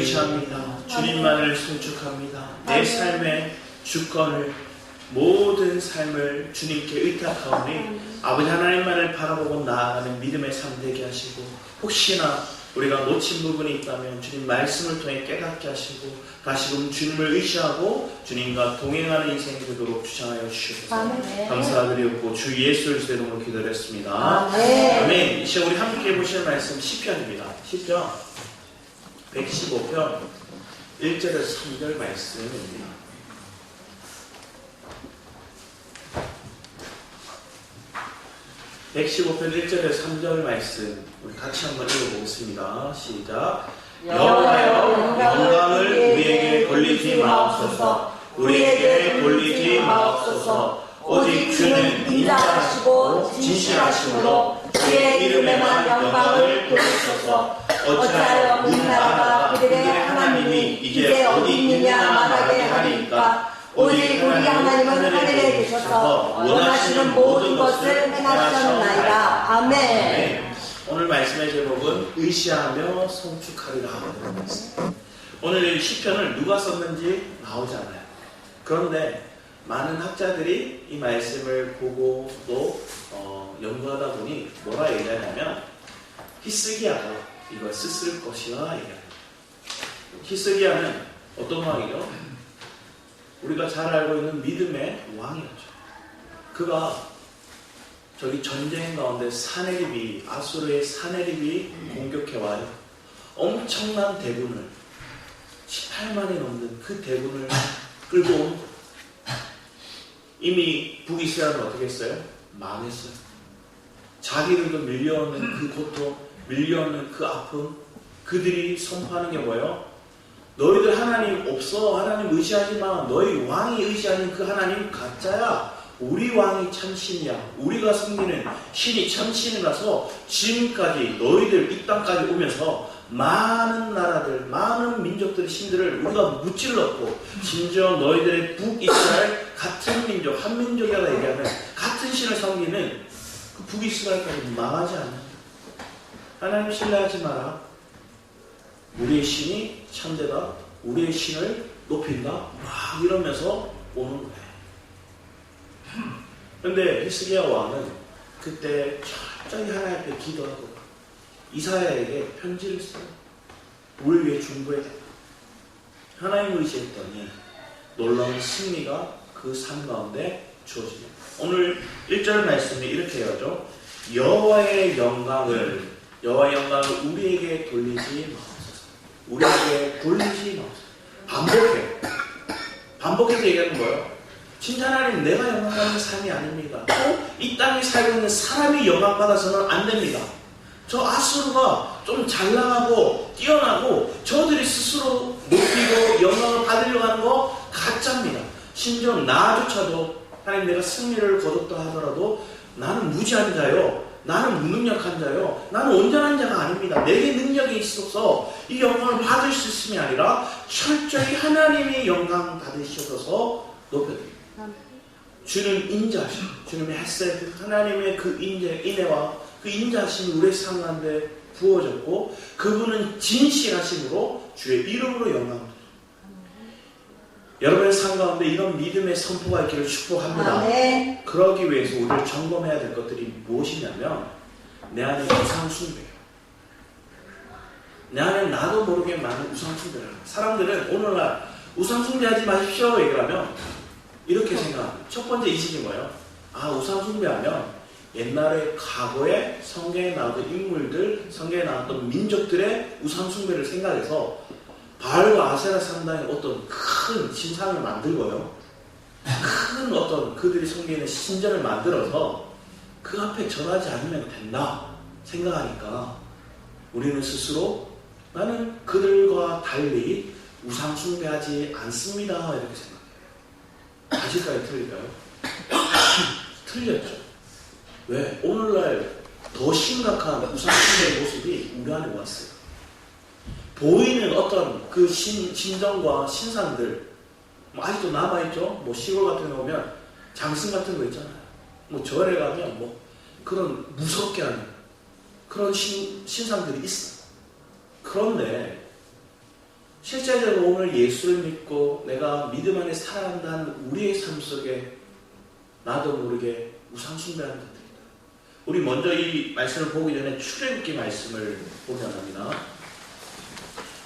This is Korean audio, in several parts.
의지합니다. 주님만을 송축합니다. 내 삶의 주권을, 모든 삶을 주님께 의탁하오니 아버지 하나님만을 바라보고 나아가는 믿음의 삶 되게 하시고, 혹시나 우리가 놓친 부분이 있다면 주님 말씀을 통해 깨닫게 하시고 다시금 주님을 의지하고 주님과 동행하는 인생이 되도록 주장하여 주시옵소서. 감사드리고 주 예수 그리스도의 이름으로 기도했습니다. 아멘. 이제 우리 함께 보실 말씀 시편입니다. 시편 115편 1절에서 3절 말씀입니다. (115편) 1절에서 3절 말씀 우리 같이 한번 읽어보겠습니다. 시작. 여호와여, 영광을 우리에게 돌리지 마옵소서. 우리에게 돌리지 마옵소서. 오직 주는 인자하시고 진실하심으로 주의 이름에만 영광을 돌리소서. 어찌하여 우리나라가 그들의 하나님이 이제 어디 있느냐 말하게 하리이까. 오직 우리 하나님은 하늘에 계셔서 원하시는 모든 것을 행하셨나이다. 아멘. 오늘 말씀의 제목은 의시하며 송축하리라 하는 말씀. 오늘 이 시편을 누가 썼는지 나오지 않아요. 그런데 많은 학자들이 이 말씀을 보고 또 연구하다 보니 뭐라 얘기하냐면 히스기야가 이걸 썼을 것이라 얘기합니다. 히스기야는 어떤 왕이죠? 우리가 잘 알고 있는 믿음의 왕이었죠. 그가 저기 전쟁 가운데 사네립이, 아수르의 사네립이 공격해와요. 엄청난 대군을, 18만이 넘는 그 대군을 끌고 온 거예요. 이미 북이스라엘은 어떻게 했어요? 망했어요. 자기들도 밀려오는 그 고통, 밀려오는 그 아픔, 그들이 선포하는 게 뭐예요? 너희들 하나님 없어. 하나님 의지하지 마. 너희 왕이 의지하는 그 하나님 가짜야. 우리 왕이 참신이야. 우리가 섬기는 신이 참신이라서 지금까지 너희들 이 땅까지 오면서 많은 나라들, 많은 민족들의 신들을 우리가 무찔렀고, 심지어 너희들의 북이스라엘 같은 민족, 한 민족이라고 얘기하면 같은 신을 섬기는 그 북이스라엘까지 망하지 않는다. 하나님 신뢰하지 마라. 우리의 신이 참되다. 우리의 신을 높인다. 막 이러면서 오는 거예요. 그런데 히스기야 왕은 그때 철저히 하나님 앞에 기도하고 이사야에게 편지를 써요. 우리 위해 중보해라. 하나님을 의지했더니 놀라운 승리가 그 삶 가운데 주어집니다. 오늘 1절 말씀이 이렇게 해야죠. 여호와의 영광을 우리에게 돌리지 마. 우리에게 돌리지 마옵소서. 반복해서 얘기하는 거예요. 진짜 하나님, 내가 영광받는 삶이 아닙니다. 이 땅에 살고 있는 사람이 영광받아서는 안 됩니다. 저 아수르가 좀 잘 나가고 뛰어나고 저들이 스스로 높이고 영광을 받으려고 하는 거 가짜입니다. 심지어 나조차도 하나님, 내가 승리를 거뒀다 하더라도 나는 무지한 자요, 나는 무능력한 자요, 나는 온전한 자가 아닙니다. 내게 능력이 있어서 이 영광을 받을 수 있음이 아니라 철저히 하나님이 영광 받으셔서 높여드립니다. 주는 인자하심, 주님의 햇살, 하나님의 그 인애와 그 인자하심이 우리의 삶 가운데 부어졌고, 그분은 진실하심으로 주의 이름으로 영광을. 여러분의 삶 가운데 이런 믿음의 선포가 있기를 축복합니다. 네. 그러기 위해서 우리를 점검해야 될 것들이 무엇이냐면, 내 안에 우상숭배예요. 내 안에 나도 모르게 많은 우상숭배를 합니다. 사람들은 오늘날 우상숭배하지 마십시오 얘기를 하면 이렇게 생각합니다. 첫 번째 인식이 뭐예요? 우상숭배하면 옛날에 과거에 성경에 나왔던 인물들, 성경에 나왔던 민족들의 우상숭배를 생각해서 바알과 아세라 상당히 어떤 큰 신상을 만들고요, 큰 어떤 그들이 섬기는 신전을 만들어서 그 앞에 절하지 않으면 된다 생각하니까 우리는 스스로 나는 그들과 달리 우상숭배하지 않습니다 이렇게 생각해요. 아실까요? 틀릴까요? 틀렸죠. 왜? 오늘날 더 심각한 우상숭배의 모습이 우리 안에 왔어요. 보이는 어떤 그 신전과 신상들, 아직도 남아있죠? 시골 같은 데 오면 장승 같은 거 있잖아요. 절에 가면 그런 무섭게 하는 그런 신상들이 있어요. 그런데 실제적으로 오늘 예수를 믿고 내가 믿음 안에 살아간다는 우리의 삶 속에 나도 모르게 우상숭배하는 것들이다. 우리 먼저 이 말씀을 보기 전에 출애굽기 말씀을 보면 합니다.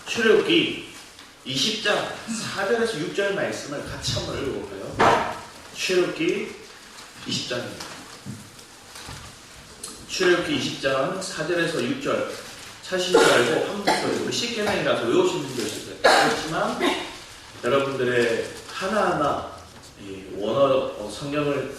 출애굽기 20장 4절에서 6절 말씀을 같이 한번 읽어볼까요? 출애굽기 20장입니다. 출애굽기 20장 4절에서 6절 찾으신 줄 알고 한번 우리 십계명이라서 외우신 분도 있을 거예요. 그렇지만 여러분들의 하나하나 원어 성경을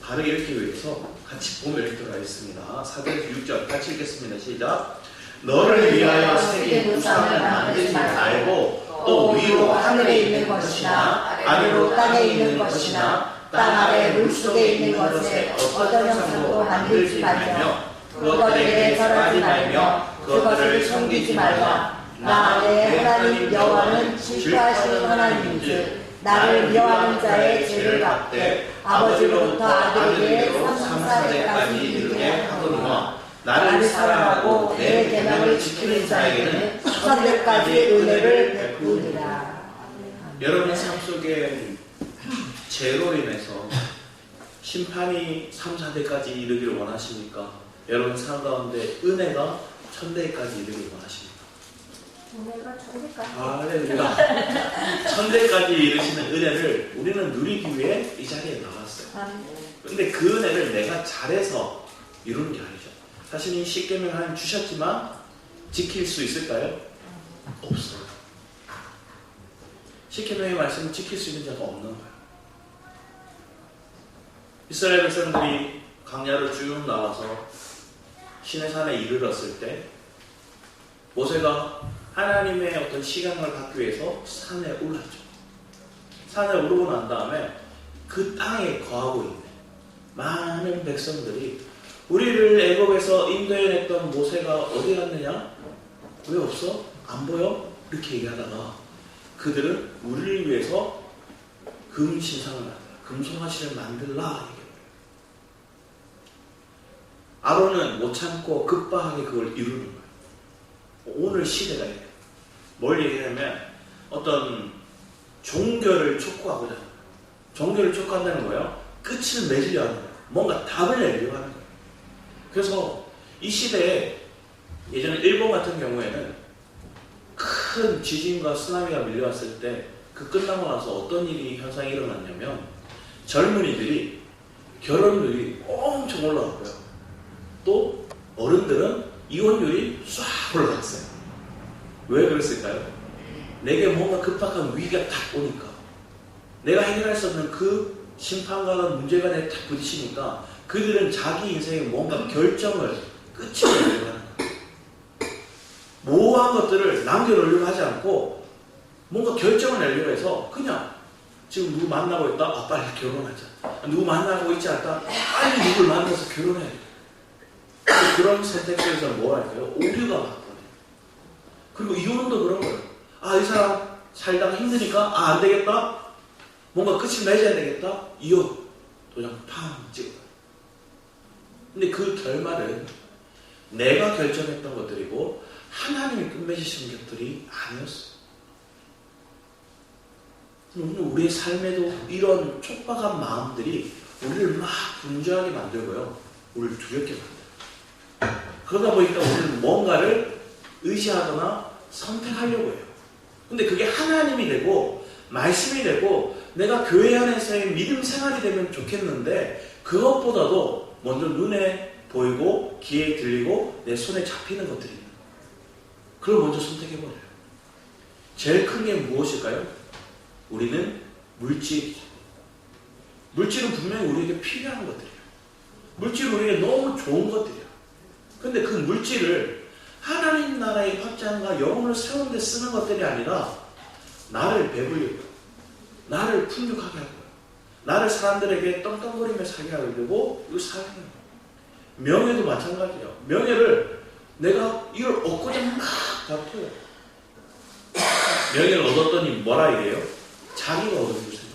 바르게 읽기 위해서 같이 보면 읽도록 하겠습니다. 4절에서 6절 같이 읽겠습니다. 시작. 너를 위하여 새긴 우상을 만들지 말고 또 위로 하늘에 있는 것이나 아래로 땅에 있는 것이나 땅 아래 물속에 있는 것에 어떤 형상도 만들지 말며 그것들에게 절하지 말며 그것들을 섬기지 말라. 나 내 하나님 여호와는 질투하시는 하나님인즉 나를 미워하는 자의 죄를 갚되 아버지로부터 아들에게 3~4대까지 이르게 하거니와 나를 사랑하고 내 계명을 지키는 자에게는 천대까지 은혜를 베푸리라. 여러분 삶 속에 죄로 인해서 심판이 3~4대까지 이르기를 원하십니까? 여러분 삶 가운데 은혜가 천대까지 이르기를 원하십니까? 은혜가 천대까지. 할렐루야. 천대까지 이르시는 은혜를 우리는 누리기 위해 이 자리에 나왔어요. 근데 그 은혜를 내가 잘해서 이루는 게 아니죠. 사실 이 십계명 하나님 주셨지만 지킬 수 있을까요? 없어요. 십계명의 말씀을 지킬 수 있는 자가 없는 거예요. 이스라엘 백성들이 광야를 쭉 나와서 시내산에 이르렀을 때 모세가 하나님의 어떤 시간을 받기 위해서 산에 올랐죠. 산에 오르고 난 다음에 그 땅에 거하고 있는 많은 백성들이 우리를 애굽에서 인도해냈던 모세가 어디 갔느냐? 왜 없어? 안 보여? 이렇게 얘기하다가 그들은 우리를 위해서 금신상을 만들라, 금송아지를 만들라 얘기해요. 아론은 못 참고 급박하게 그걸 이루는 거예요. 오늘 시대가 이래요. 뭘 얘기하냐면 어떤 종교를 촉구하고자 하는 거예요. 종교를 촉구한다는 거예요. 끝을 맺으려 하는 거예요. 뭔가 답을 내려고 하는 거예요. 그래서 이 시대에 예전에 일본 같은 경우에는 큰 지진과 쓰나미가 밀려왔을 때 그 끝나고 나서 어떤 현상이 일어났냐면 젊은이들이 결혼율이 엄청 올라갔고요. 또 어른들은 이혼율이 쫙 올라갔어요. 왜 그랬을까요? 내게 뭔가 급박한 위기가 딱 오니까 내가 해결할 수 없는 그 심판과 문제가 내게 딱 부딪히니까 그들은 자기 인생에 뭔가 결정을 끝을 내려고 하는 거예요. 모호한 것들을 남겨놓으려고 하지 않고 뭔가 결정을 내려고 해서 그냥 지금 누구 만나고 있다? 아 빨리 결혼하자. 누구 만나고 있지 않다? 빨리 누구를 만나서 결혼해야 돼. 그런 선택 속에서 뭐 할까요? 오류가 많거든요. 그리고 이혼도 그런 거예요. 아, 이 사람 살다가 힘드니까 아, 안 되겠다. 뭔가 끝을 맺어야 되겠다. 이혼 도장 팡 찍어요. 근데 그 결말은 내가 결정했던 것들이고 하나님이 끝맺으신 것들이 아니었어. 오늘 우리의 삶에도 이런 촉박한 마음들이 우리를 막 분주하게 만들고요. 우리를 두렵게 만들어요. 그러다 보니까 우리는 뭔가를 의지하거나 선택하려고 해요. 근데 그게 하나님이 되고 말씀이 되고 내가 교회 안에서의 믿음 생활이 되면 좋겠는데 그것보다도 먼저 눈에 보이고 귀에 들리고 내 손에 잡히는 것들이에요. 그걸 먼저 선택해버려요. 제일 큰 게 무엇일까요? 우리는 물질이죠. 물질은 분명히 우리에게 필요한 것들이에요. 물질은 우리에게 너무 좋은 것들이에요. 근데 그 물질을 하나님 나라의 확장과 영혼을 세우는 데 쓰는 것들이 아니라 나를 배불리고 나를 풍족하게 하고 나를 사람들에게 떵떵거리며 살게 하려고 이걸 사용해요. 명예도 마찬가지예요. 명예를 내가 이걸 얻고자 막 다퉈요. 명예를 얻었더니 뭐라 이래요? 자기가 얻은 줄 생각해요.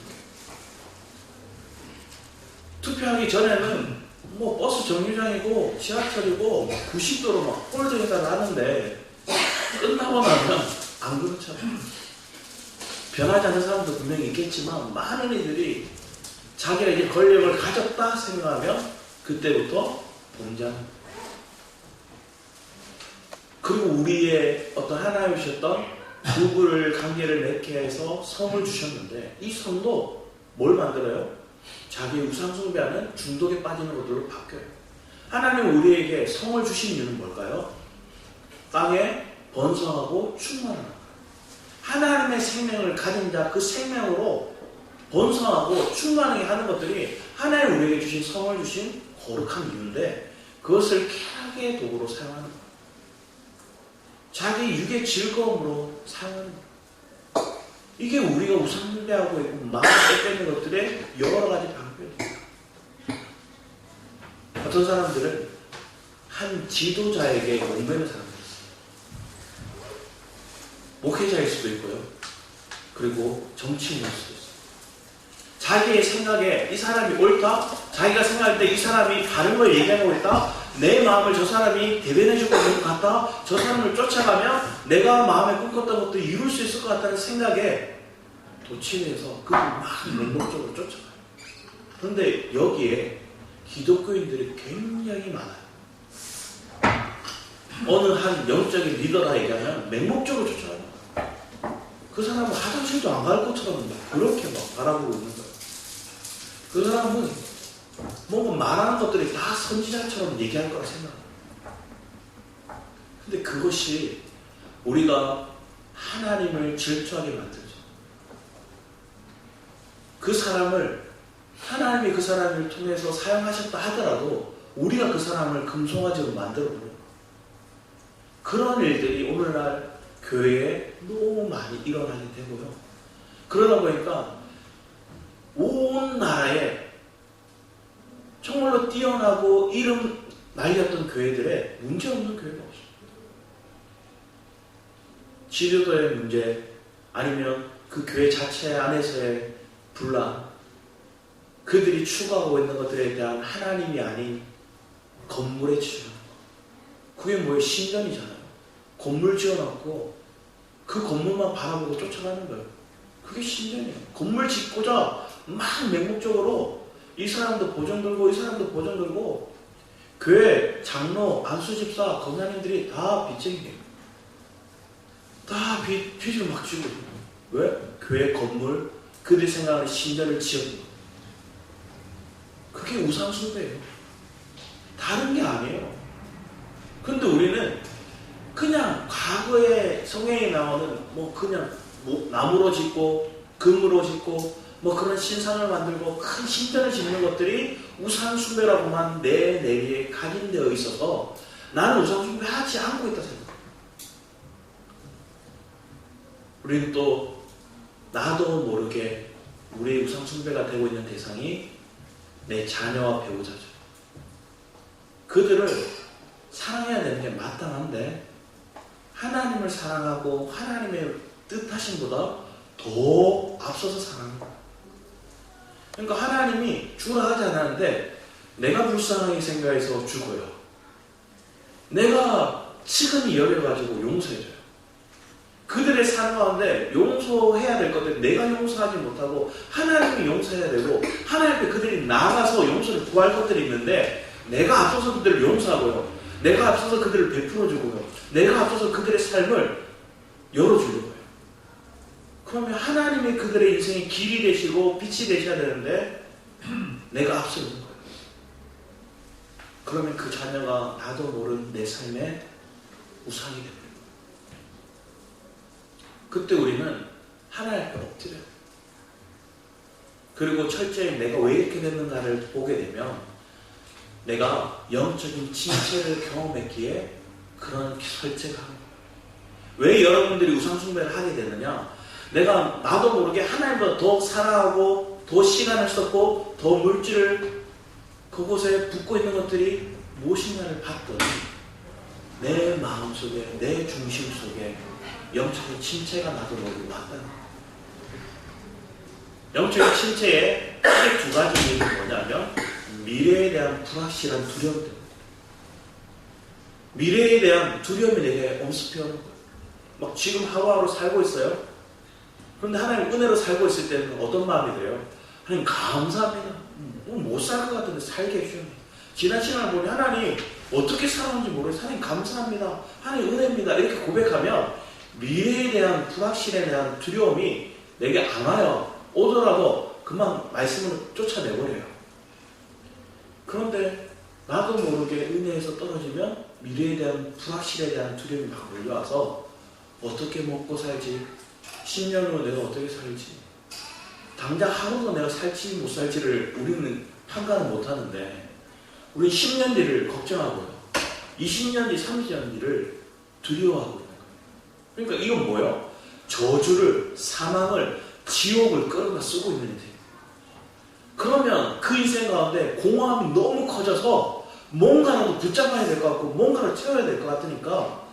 투표하기 전에는 뭐 버스 정류장이고 지하철이고 90도로 막 홀드해가 나는데 끝나고 나면 안 그렇잖아요. 변하지 않는 사람도 분명히 있겠지만 많은 이들이 자기가 이제 권력을 가졌다 생각하면 그때부터 봉장. 그리고 우리의 어떤 하나님 주셨던 부부를 관계를 맺게 해서 성을 주셨는데 이 성도 뭘 만들어요? 자기의 우상숭배하는 중독에 빠지는 것들로 바뀌어요. 하나님 우리에게 성을 주신 이유는 뭘까요? 땅에 번성하고 충만하는 거예요. 하나님의 생명을 가진 자 그 생명으로 번성하고 충만하게 하는 것들이 하나님 우리에게 주신 성을 주신 거룩한 이유인데 그것을 쾌락의 도구로 사용하는 거예요. 자기 육의 즐거움으로 사용하는 거예요. 이게 우리가 우상숭배하고 있고 마음에 뺏기는 것들의 여러 가지 방법이에요. 어떤 사람들은 한 지도자에게 얽매는 사람들이 있어요. 목회자일 수도 있고요. 그리고 정치인일 수도 있어요. 자기의 생각에 이 사람이 옳다? 자기가 생각할 때 이 사람이 다른 걸 얘기하고 있다? 내 마음을 저 사람이 대변해주고 있는 것 같다? 저 사람을 쫓아가면 내가 마음에 꿈꿨던 것도 이룰 수 있을 것 같다는 생각에 도취해서 그걸 막 맹목적으로 쫓아가요. 그런데 여기에 기독교인들이 굉장히 많아요. 어느 한 영적인 리더라 얘기하면 맹목적으로 쫓아가요. 그 사람은 화장실도 안 갈 것처럼 그렇게 막 바라보고 있는 거예요. 그 사람은 뭔가 말하는 것들이 다 선지자처럼 얘기할 거라 생각합니다. 근데 그것이 우리가 하나님을 질투하게 만들죠. 그 사람을 하나님이 그 사람을 통해서 사용하셨다 하더라도 우리가 그 사람을 금송아지로 만들어버려요. 그런 일들이 오늘날 교회에 너무 많이 일어나게 되고요. 그러다 보니까 온 나라에 정말로 뛰어나고 이름 날렸던 교회들에 문제없는 교회가 없습니다. 지도자의 문제 아니면 그 교회 자체 안에서의 분란 그들이 추구하고 있는 것들에 대한 하나님이 아닌 건물에 치우는 거. 그게 뭐예요? 신전이잖아요. 건물 지어놓고 그 건물만 바라보고 쫓아가는 거예요. 그게 신전이에요. 건물 짓고자 막 맹목적으로 이 사람도 보전 들고 이 사람도 보전 들고 교회 장로, 안수집사, 권사님들이 다 빚쟁이에요. 다 빚을 막 지고 있어요. 왜? 교회 건물, 그들이 생각하는 신전을 지어준 거예요. 그게 우상숭배예요. 다른 게 아니에요. 근데 우리는 그냥 과거에 성경에 나오는 그냥 나무로 짓고 금으로 짓고 그런 신상을 만들고 큰 신전을 짓는 것들이 우상숭배라고만 내 내리에 각인되어 있어서 나는 우상숭배하지 않고 있다 생각합니다. 우리는 또 나도 모르게 우리의 우상숭배가 되고 있는 대상이 내 자녀와 배우자죠. 그들을 사랑해야 되는 게 마땅한데 하나님을 사랑하고 하나님의 뜻하심보다 더 앞서서 사랑합니다. 그러니까 하나님이 주라 하지 않았는데 내가 불쌍하게 생각해서 주고요. 내가 치근히 여겨가지고 용서해줘요. 그들의 삶 가운데 용서해야 될 것들 내가 용서하지 못하고 하나님이 용서해야 되고 하나님 앞에 그들이 나가서 용서를 구할 것들이 있는데 내가 앞서서 그들을 용서하고요. 내가 앞서서 그들을 베풀어주고요. 내가 앞서서 그들의 삶을 열어주려고 해요. 그러면 하나님이 그들의 인생의 길이 되시고 빛이 되셔야 되는데 내가 앞서는 거예요. 그러면 그 자녀가 나도 모르는 내 삶의 우상이 됩니다. 그때 우리는 하나님 앞에 엎드려요. 그리고 철저히 내가 왜 이렇게 됐는가를 보게 되면 내가 영적인 침체를 경험했기에 그런 설득을 하는 거예요. 왜 여러분들이 우상숭배를 하게 되느냐? 내가 나도 모르게 하나님보다 더 사랑하고 더 시간을 썼고 더 물질을 그곳에 붓고 있는 것들이 무엇인가를 봤더니 내 마음속에 내 중심 속에 영적인 침체가 나도 모르게 왔다는 거예요. 영적인 침체에 크게 두 가지 얘기가 뭐냐면 미래에 대한 불확실한 두려움 때문에 미래에 대한 두려움이 내게 엄습해오는 거예요. 막 지금 하루하루 살고 있어요. 그런데 하나님 은혜로 살고 있을 때는 어떤 마음이 돼요? 하나님 감사합니다. 못 살 것 같은데 살게 해주셨네. 지난 시간을 보니 하나님 어떻게 살았는지 모르겠어요. 하나님 감사합니다. 하나님 은혜입니다. 이렇게 고백하면 미래에 대한 불확실에 대한 두려움이 내게 안 와요. 오더라도 그만 말씀을 쫓아내버려요. 그런데 나도 모르게 은혜에서 떨어지면 미래에 대한 불확실에 대한 두려움이 막 몰려와서 어떻게 먹고 살지, 10년 후 내가 어떻게 살지, 당장 하루도 내가 살지 못 살지를 우리는 판단을 못하는데 우리는 10년 뒤를 걱정하고요, 20년 뒤, 30년 뒤를 두려워하고 있는 거예요. 그러니까 이건 뭐예요? 저주를, 사망을, 지옥을 끌어다 쓰고 있는 인생. 그러면 그 인생 가운데 공허함이 너무 커져서 뭔가라도 붙잡아야 될 것 같고 뭔가를 채워야 될 것 같으니까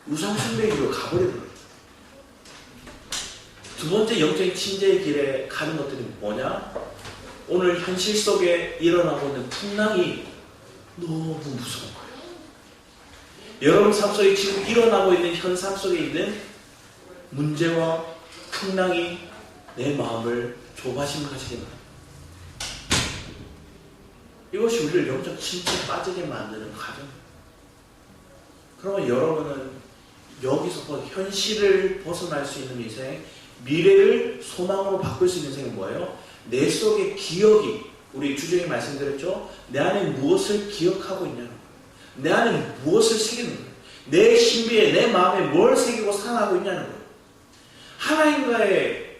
우상숭배기로 가버리는 거예요. 두 번째 영적인 침체의 길에 가는 것들이 뭐냐? 오늘 현실 속에 일어나고 있는 풍랑이 너무 무서운 거예요. 여러분 삶 속에 지금 일어나고 있는 현상 속에 있는 문제와 풍랑이 내 마음을 조바심 가지게 만듭니다. 이것이 우리를 영적 침체에 빠지게 만드는 과정입니다. 그러면 여러분은 여기서 현실을 벗어날 수 있는 인생, 미래를 소망으로 바꿀 수 있는 인생은 뭐예요? 내 속의 기억이, 우리 주중에 말씀드렸죠? 내 안에 무엇을 기억하고 있냐는 거예요. 내 안에 무엇을 새기는 거예요. 내 신비에, 내 마음에 뭘 새기고 살아가고 있냐는 거예요. 하나님과의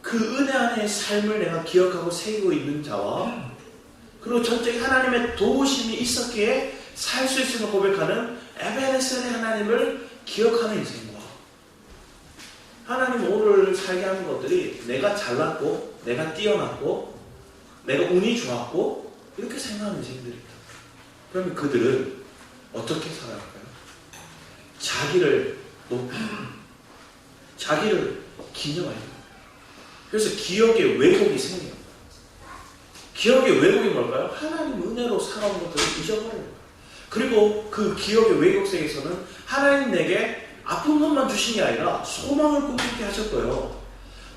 그 은혜 안의 삶을 내가 기억하고 새기고 있는 자와, 그리고 전적인 하나님의 도우심이 있었기에 살 수 있음을 고백하는 에베네셀의 하나님을 기억하는 인생과, 하나님 오늘 살게 하는 것들이 내가 잘났고 내가 뛰어났고 내가 운이 좋았고 이렇게 생각하는 인생들입니다. 그러면 그들은 어떻게 살아갈까요? 자기를 높이고 자기를 기념하는 거예요. 그래서 기억의 왜곡이 생겨요. 기억의 왜곡이 뭘까요? 하나님 은혜로 살아온 것들을 잊어버려요. 그리고 그 기억의 왜곡 속에서는 하나님 내게 아픈 것만 주신 게 아니라 소망을 꿈꾸게 하셨고요.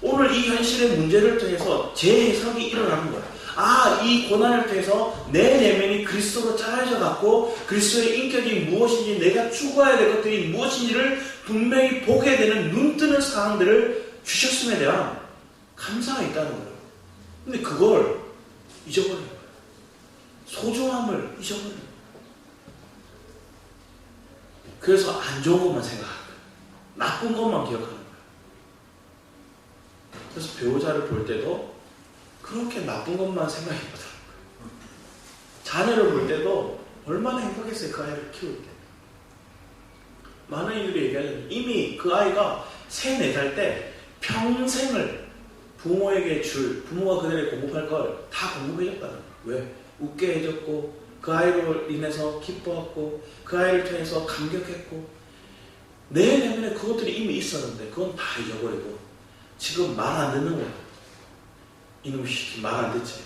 오늘 이 현실의 문제를 통해서 재해석이 일어나는 거예요. 아, 이 고난을 통해서 내 내면이 그리스도로 짜여져 갖고 그리스도의 인격이 무엇인지, 내가 추구해야 될 것들이 무엇인지를 분명히 보게 되는 눈 뜨는 상황들을 주셨음에 대한 감사가 있다는 거예요. 근데 그걸 잊어버려요. 소중함을 잊어버려요. 그래서 안 좋은 것만 생각하는 거예요. 나쁜 것만 기억하는 거예요. 그래서 배우자를 볼 때도 그렇게 나쁜 것만 생각이 나더라고요. 자녀를 볼 때도 얼마나 행복했어요. 그 아이를 키울 때. 많은 이들이 얘기하잖아요. 이미 그 아이가 3, 4살 때 평생을 부모에게 부모가 그들에게 공급할 걸 다 공급해줬다는 거예요. 왜? 웃게 해줬고, 그 아이로 인해서 기뻐했고, 그 아이를 통해서 감격했고, 내 내면에 그것들이 이미 있었는데 그건 다 잊어버리고 지금 말 안 듣는 거예요. 이놈의 새끼 말 안 듣지.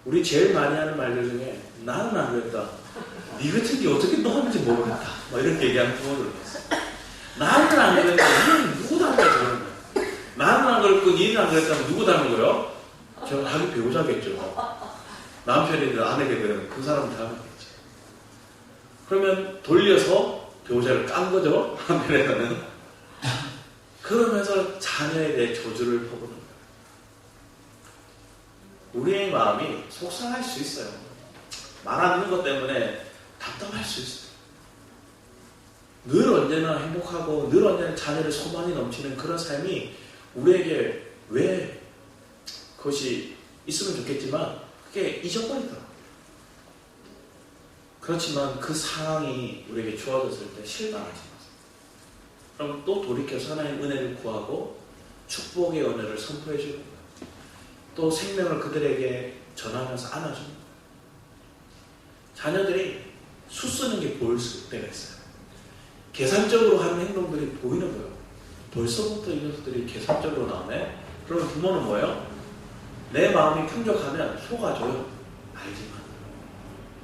우리 제일 많이 하는 말들 중에 나는 안 그랬다, 니 같은 게 어떻게 너한지 모르겠다, 뭐 이렇게 얘기하는 부모들이 있어요. 나는 안 그랬다, 니는 누구 닮은 거야? 나는 안 그랬고 니는 안 그랬다면 누구 닮은 거예요? 저 자기 배우자겠죠. 남편이든 아내겠든 그 사람 닮았겠죠. 그러면 돌려서 배우자를 깐 거죠. 한편에서는. 그러면서 자녀에 대해 저주를 퍼부는 거예요. 우리의 마음이 속상할 수 있어요. 말 안 듣는 것 때문에 답답할 수 있어요. 늘 언제나 행복하고 늘 언제나 자녀를 소망이 넘치는 그런 삶이 우리에게 왜 그것이 있으면 좋겠지만 그게 잊어버리더라고요. 그렇지만 그 상황이 우리에게 주어졌을 때 실망하지 마세요. 그럼 또 돌이켜서 하나님 은혜를 구하고 축복의 은혜를 선포해 주는 거예요. 또 생명을 그들에게 전하면서 안아주는 거예요. 자녀들이 수쓰는 게 보일 때가 있어요. 계산적으로 하는 행동들이 보이는 거예요. 벌써부터 이 녀석들이 계산적으로 나오네? 그러면 부모는 뭐예요? 내 마음이 풍족하면 속아줘요.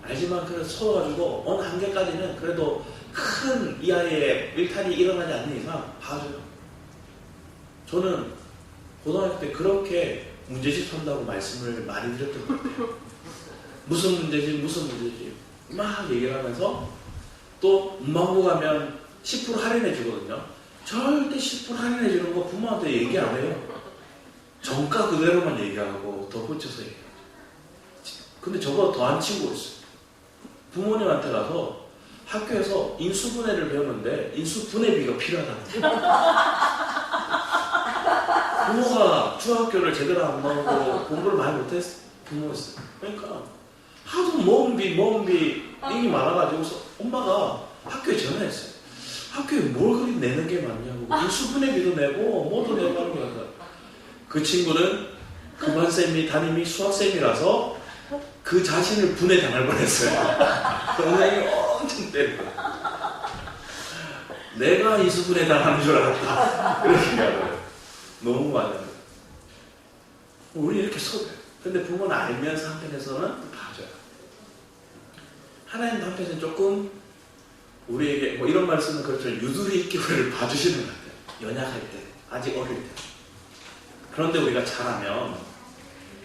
알지만 그래서 속아주고 어느 한계까지는 그래도 큰 이 아이의 일탈이 일어나지 않는 이상 봐줘요. 저는 고등학교 때 그렇게 문제집 한다고 말씀을 많이 드렸던 것 같아요. 무슨 문제집 막 얘기를 하면서 또 문방구 가면 10% 할인해 주거든요. 절대 10% 할인해 주는 거 부모한테 얘기 안 해요. 정가 그대로만 얘기하고 덧붙여서 얘기해요. 근데 저보다 더한 친구가 있어요. 부모님한테 가서 학교에서 인수분해를 배우는데 인수분해비가 필요하다는 거예요. 부모가 중학교를 제대로 안 나오고 공부를 많이 못했어 부모였어요. 그러니까 하도 모은 비 이게 많아가지고 엄마가 학교에 전화했어요. 학교에 뭘 그리 내는 게 많냐고. 인수분해비도 내고 뭐도 내고 하는 거야. 그 친구는 그 반쌤이 담임이 수학쌤이라서 그 자신을 분해당할 뻔했어요. 선생님이 엄청 때리고 내가 인수분해당하는 줄 알았다. 이렇게 얘기하더라고요. 너무 많아요. 우리 이렇게 속여요. 근데 부모는 알면서 한편에서는 또 봐줘요. 하나님 한편에서는 조금 우리에게 뭐 이런 말 쓰는 그렇죠. 유두리 있게 우리를 봐주시는 것 같아요. 연약할 때, 아직 어릴 때. 그런데 우리가 자라면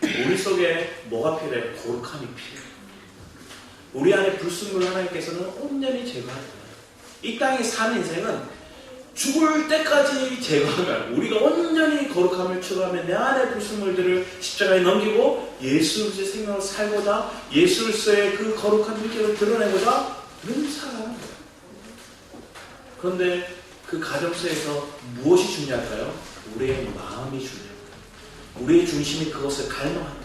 우리 속에 뭐가 필요해? 거룩함이 필요해. 우리 안에 불순물 하나님께서는 온전히 제거할 거예요. 이 땅에 사는 인생은 죽을 때까지 제거하면 우리가 온전히 거룩함을 추구하면 내 안에 불순물들을 십자가에 넘기고 예수의 생명을 살고자 예수의 그 거룩한 인격을 드러내고자 늘 살아가는 거예요. 그런데 그 가정 속에서 무엇이 중요할까요? 우리의 마음이 중요합니다. 우리의 중심이 그것을 갈망하는 거예요.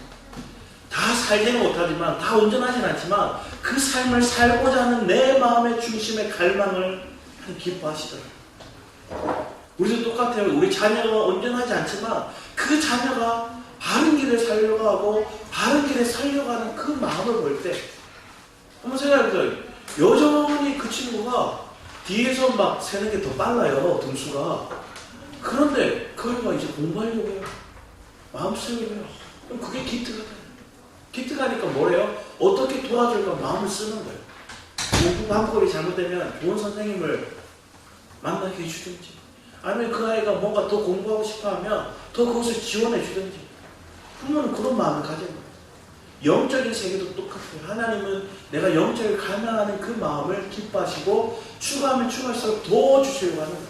다 살지는 못하지만 다 온전하진 않지만 그 삶을 살고자 하는 내 마음의 중심의 갈망을 기뻐하시더라고요. 우리도 똑같아요. 우리 자녀가 온전하지 않지만 그 자녀가 바른 길을 살려고 하고 바른 길에 살려고 하는 그 마음을 볼 때 한번 생각해보세요. 여전히 그 친구가 뒤에서 막 새는 게 더 빨라요. 등수가. 그런데 그 아이가 이제 공부하려고 해요. 마음 쓰려고 해요. 그럼 그게 기특하다. 기특하니까 뭐래요? 어떻게 도와줄까 마음을 쓰는 거예요. 공부 방법이 잘못되면 좋은 선생님을 만나게 해주든지 아니면 그 아이가 뭔가 더 공부하고 싶어하면 더 그것을 지원해 주든지 부모는 그런 마음을 가지는 거예요. 영적인 세계도 똑같아요. 하나님은 내가 영적을 갈망하는 그 마음을 기뻐하시고 추구하면 추구할수록 더 주시려고 하는 거예요.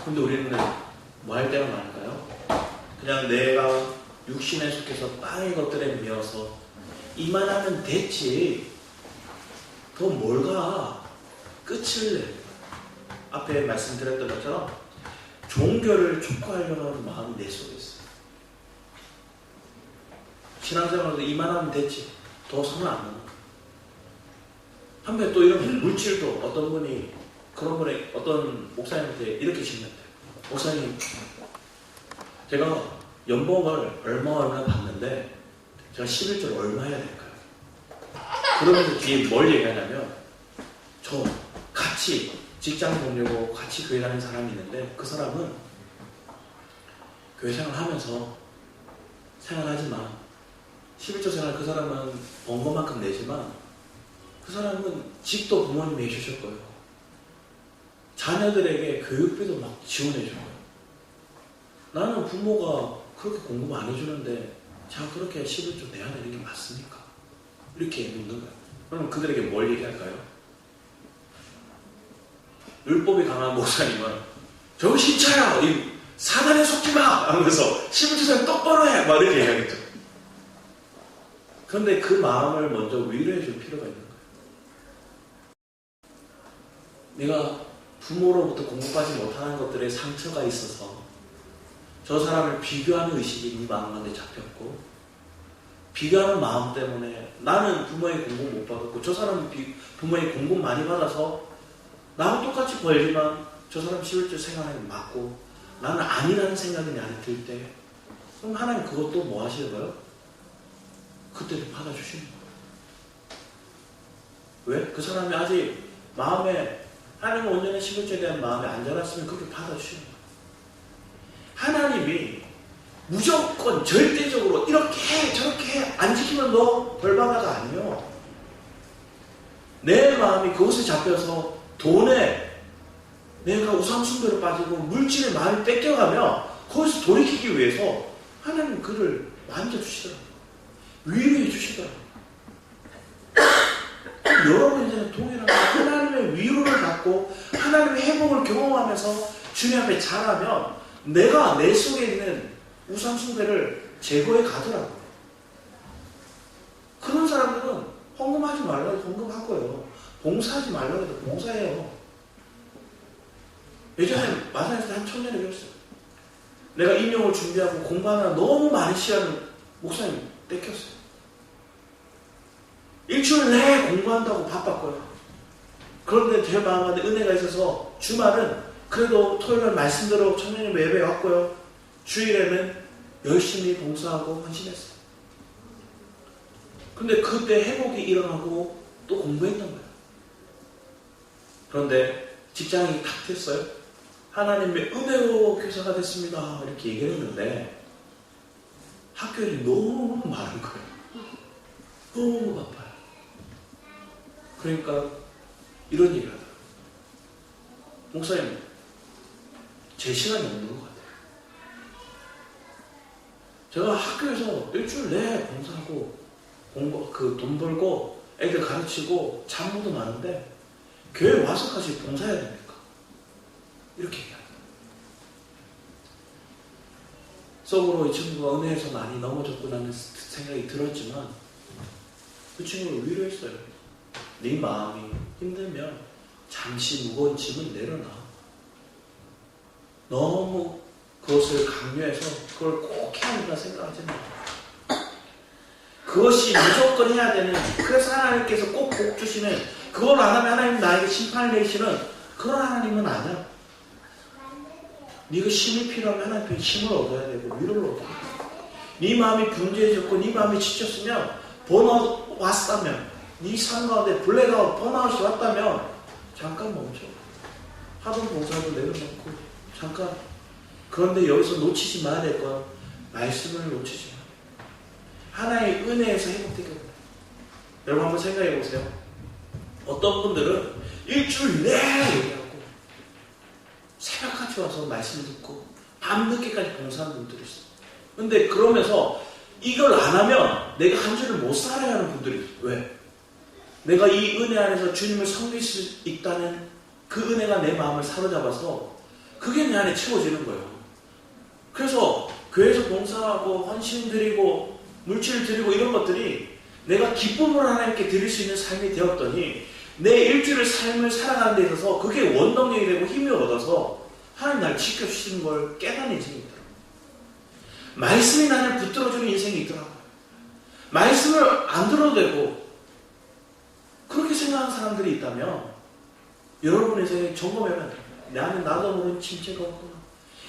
근데 우리는 뭐 할 때가 많을까요? 그냥 내가 육신에 속해서 땅의 것들에 미어서 이만하면 됐지 더 뭘 가 끝을 내. 앞에 말씀드렸던 것처럼 종교를 촉구하려고 하는 마음이 내 속에 있어요. 신앙생활도 이만하면 됐지 더 선을 안 넘어. 한편 또 이런 물질도 어떤 분이 그런 분의 어떤 목사님한테 이렇게 질문했대요. 목사님 제가 연봉을 얼마 받는데 제가 11조를 얼마 해야 될까요? 그러면서 뒤에 뭘 얘기하냐면 저 같이 직장 동료고 같이 교회 다니는 사람이 있는데 그 사람은 교회 생활하면서 생활하지만 11조 생활 그 사람은 번 것만큼 내지만 그 사람은 집도 부모님이 해주실 거예요. 자녀들에게 교육비도 막 지원해 줄 거예요. 나는 부모가 그렇게 공부 많이 해주는데 제가 그렇게 11조 내야 되는 게 맞습니까? 이렇게 묻는 거예요. 그러면 그들에게 뭘 얘기할까요? 율법이 강한 목사님은 정신 차려! 이 사단에 속지 마! 하면서 11조생 똑바로 해! 막 이렇게 얘기하겠죠. 그런데 그 마음을 먼저 위로해 줄 필요가 있는 거예요. 내가 부모로부터 공부하지 못하는 것들에 상처가 있어서 저 사람을 비교하는 의식이 네 마음 안에 잡혔고 비교하는 마음 때문에 나는 부모의 공부 못 받았고 저 사람은 부모의 공부 많이 받아서 나랑 똑같이 벌지만 저 사람 11조 생활하는 게 맞고 나는 아니라는 생각이 내 안에 들 때 그럼 하나님 그것도 뭐 하시는 거예요? 그때도 받아주시는 거예요. 왜? 그 사람이 아직 마음에 하나님 온전한 11조에 대한 마음에 안 자랐으면 그렇게 받아주시는 거예요. 하나님이 무조건 절대적으로 이렇게 해 저렇게 해 안 지키면 너 벌받아가 아니에요. 내 마음이 그것에 잡혀서 돈에 내가 우상숭배로 빠지고 물질의 마음을 뺏겨가면 거기서 돌이키기 위해서 하나님 그를 만져주시더라고요. 위로해 주시더라고요. 여러분 이제는 동일하게 하나님의 위로를 받고 하나님의 회복을 경험하면서 주님 앞에 잘하면 내가 내 속에 있는 우상숭배를 제거해 가더라고요. 그런 사람들은 헌금하지 말라고 헌금하고요. 봉사하지 말라고 해도 봉사해요. 예전에 마산에서 한 청년이 그랬어요. 내가 임용을 준비하고 공부하느라 너무 많은 시간을 목사님 뺏겼어요. 일주일 내내 공부한다고 바빴고요. 그런데 제 마음 안에 은혜가 있어서 주말은 그래도 토요일 말씀대로 청년님 예배 왔고요. 주일에는 열심히 봉사하고 헌신했어요. 근데 그때 회복이 일어나고 또 공부했던 거예요. 그런데 직장이 탁 됐어요. 하나님의 은혜로 교사가 됐습니다. 이렇게 얘기를 했는데 학교 일이 너무 많은 거예요. 너무 바빠요. 그러니까 이런 얘기를 하더라고요. 목사님, 제 시간이 없는 것 같아요. 제가 학교에서 일주일 내내 봉사하고 돈 벌고 애들 가르치고 잡무도 많은데 교회 와서까지 봉사해야 됩니까? 이렇게 얘기합니다. 속으로 이 친구가 은혜에서 많이 넘어졌구나는 생각이 들었지만 그 친구를 위로했어요. 네 마음이 힘들면 잠시 무거운 짐을 내려놔. 너무 그것을 강요해서 그걸 꼭 해야 한다 생각하지 마. 그것이 무조건 해야 되는, 그래서 하나님께서 꼭 복 주시는, 그걸 안 하면 하나님 나에게 심판을 내리시는 그런 하나님은 아니야. 네가 힘이 필요하면 하나님께 힘을 얻어야 되고 위로를 얻어야 돼. 네 마음이 분주해졌고 네 마음이 지쳤으면, 번아웃 왔다면, 네 삶 가운데 블랙아웃, 번아웃이 왔다면 잠깐 멈춰. 하던 봉사도 내려놓고 잠깐. 그런데 여기서 놓치지 말아야 될 건 말씀을 놓치지 마. 하나의 은혜에서 회복되게 됩니다. 여러분 한번 생각해 보세요. 어떤 분들은 일주일 내내 얘기하고 새벽까지 와서 말씀 듣고 밤늦게까지 봉사하는 분들이 있어요. 근데 그러면서 이걸 안 하면 내가 한 주를 못 살아야 하는 분들이 있어요. 왜? 내가 이 은혜 안에서 주님을 섬길 수 있다는 그 은혜가 내 마음을 사로잡아서 그게 내 안에 채워지는 거예요. 그래서 교회에서 봉사하고 헌신 드리고 물질 드리고 이런 것들이 내가 기쁨으로 하나님께 드릴 수 있는 삶이 되었더니 내 일주일의 삶을 살아가는 데 있어서 그게 원동력이 되고 힘이 얻어서 하나님 날 지켜주시는 걸 깨닫는 인생이 있더라고요. 말씀이 나를 붙들어주는 인생이 있더라고요. 말씀을 안 들어도 되고 그렇게 생각하는 사람들이 있다면 여러분의 인생에 점검해봐야 돼요. 나는 나도 모르는 침체가 없구나.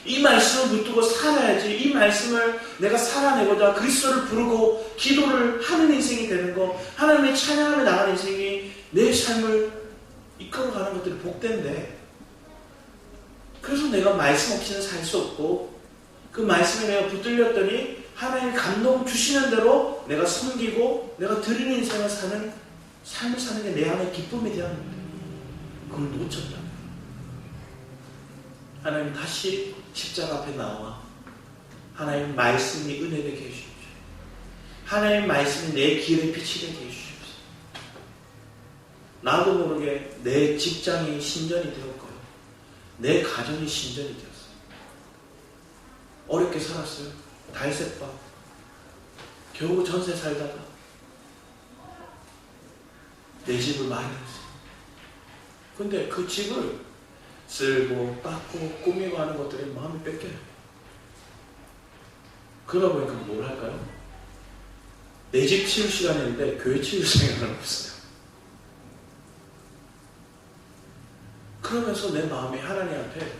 이 말씀을 붙들고 살아야지. 이 말씀을 내가 살아내고자 그리스도를 부르고 기도를 하는 인생이 되는 거, 하나님의 찬양하며 나가는 인생이 내 삶을 이끌어가는 것들이 복된데, 그래서 내가 말씀 없이는 살 수 없고 그 말씀에 내가 붙들렸더니 하나님 감동 주시는 대로 내가 섬기고 내가 드리는 인생을 사는 삶을 사는 게 내 안에 기쁨이 되었는데 그걸 놓쳤다. 하나님 다시 십자가 앞에 나와 하나님 말씀이 은혜되게 해주십시오. 하나님 말씀이 내 길에 빛이 되게 해주십시오. 나도 모르게 내 직장이 신전이 되었고요. 내 가정이 신전이 되었어요. 어렵게 살았어요. 달새밥 겨우 전세 살다가 내 집을 마련했어요. 근데 그 집을 쓸고 닦고 꾸미고 하는 것들이 마음이 뺏겨요. 그러다 보니까 뭘 할까요? 내 집 치울 시간인데 교회 치울 생각은 없어요. 그러면서 내 마음이 하나님 앞에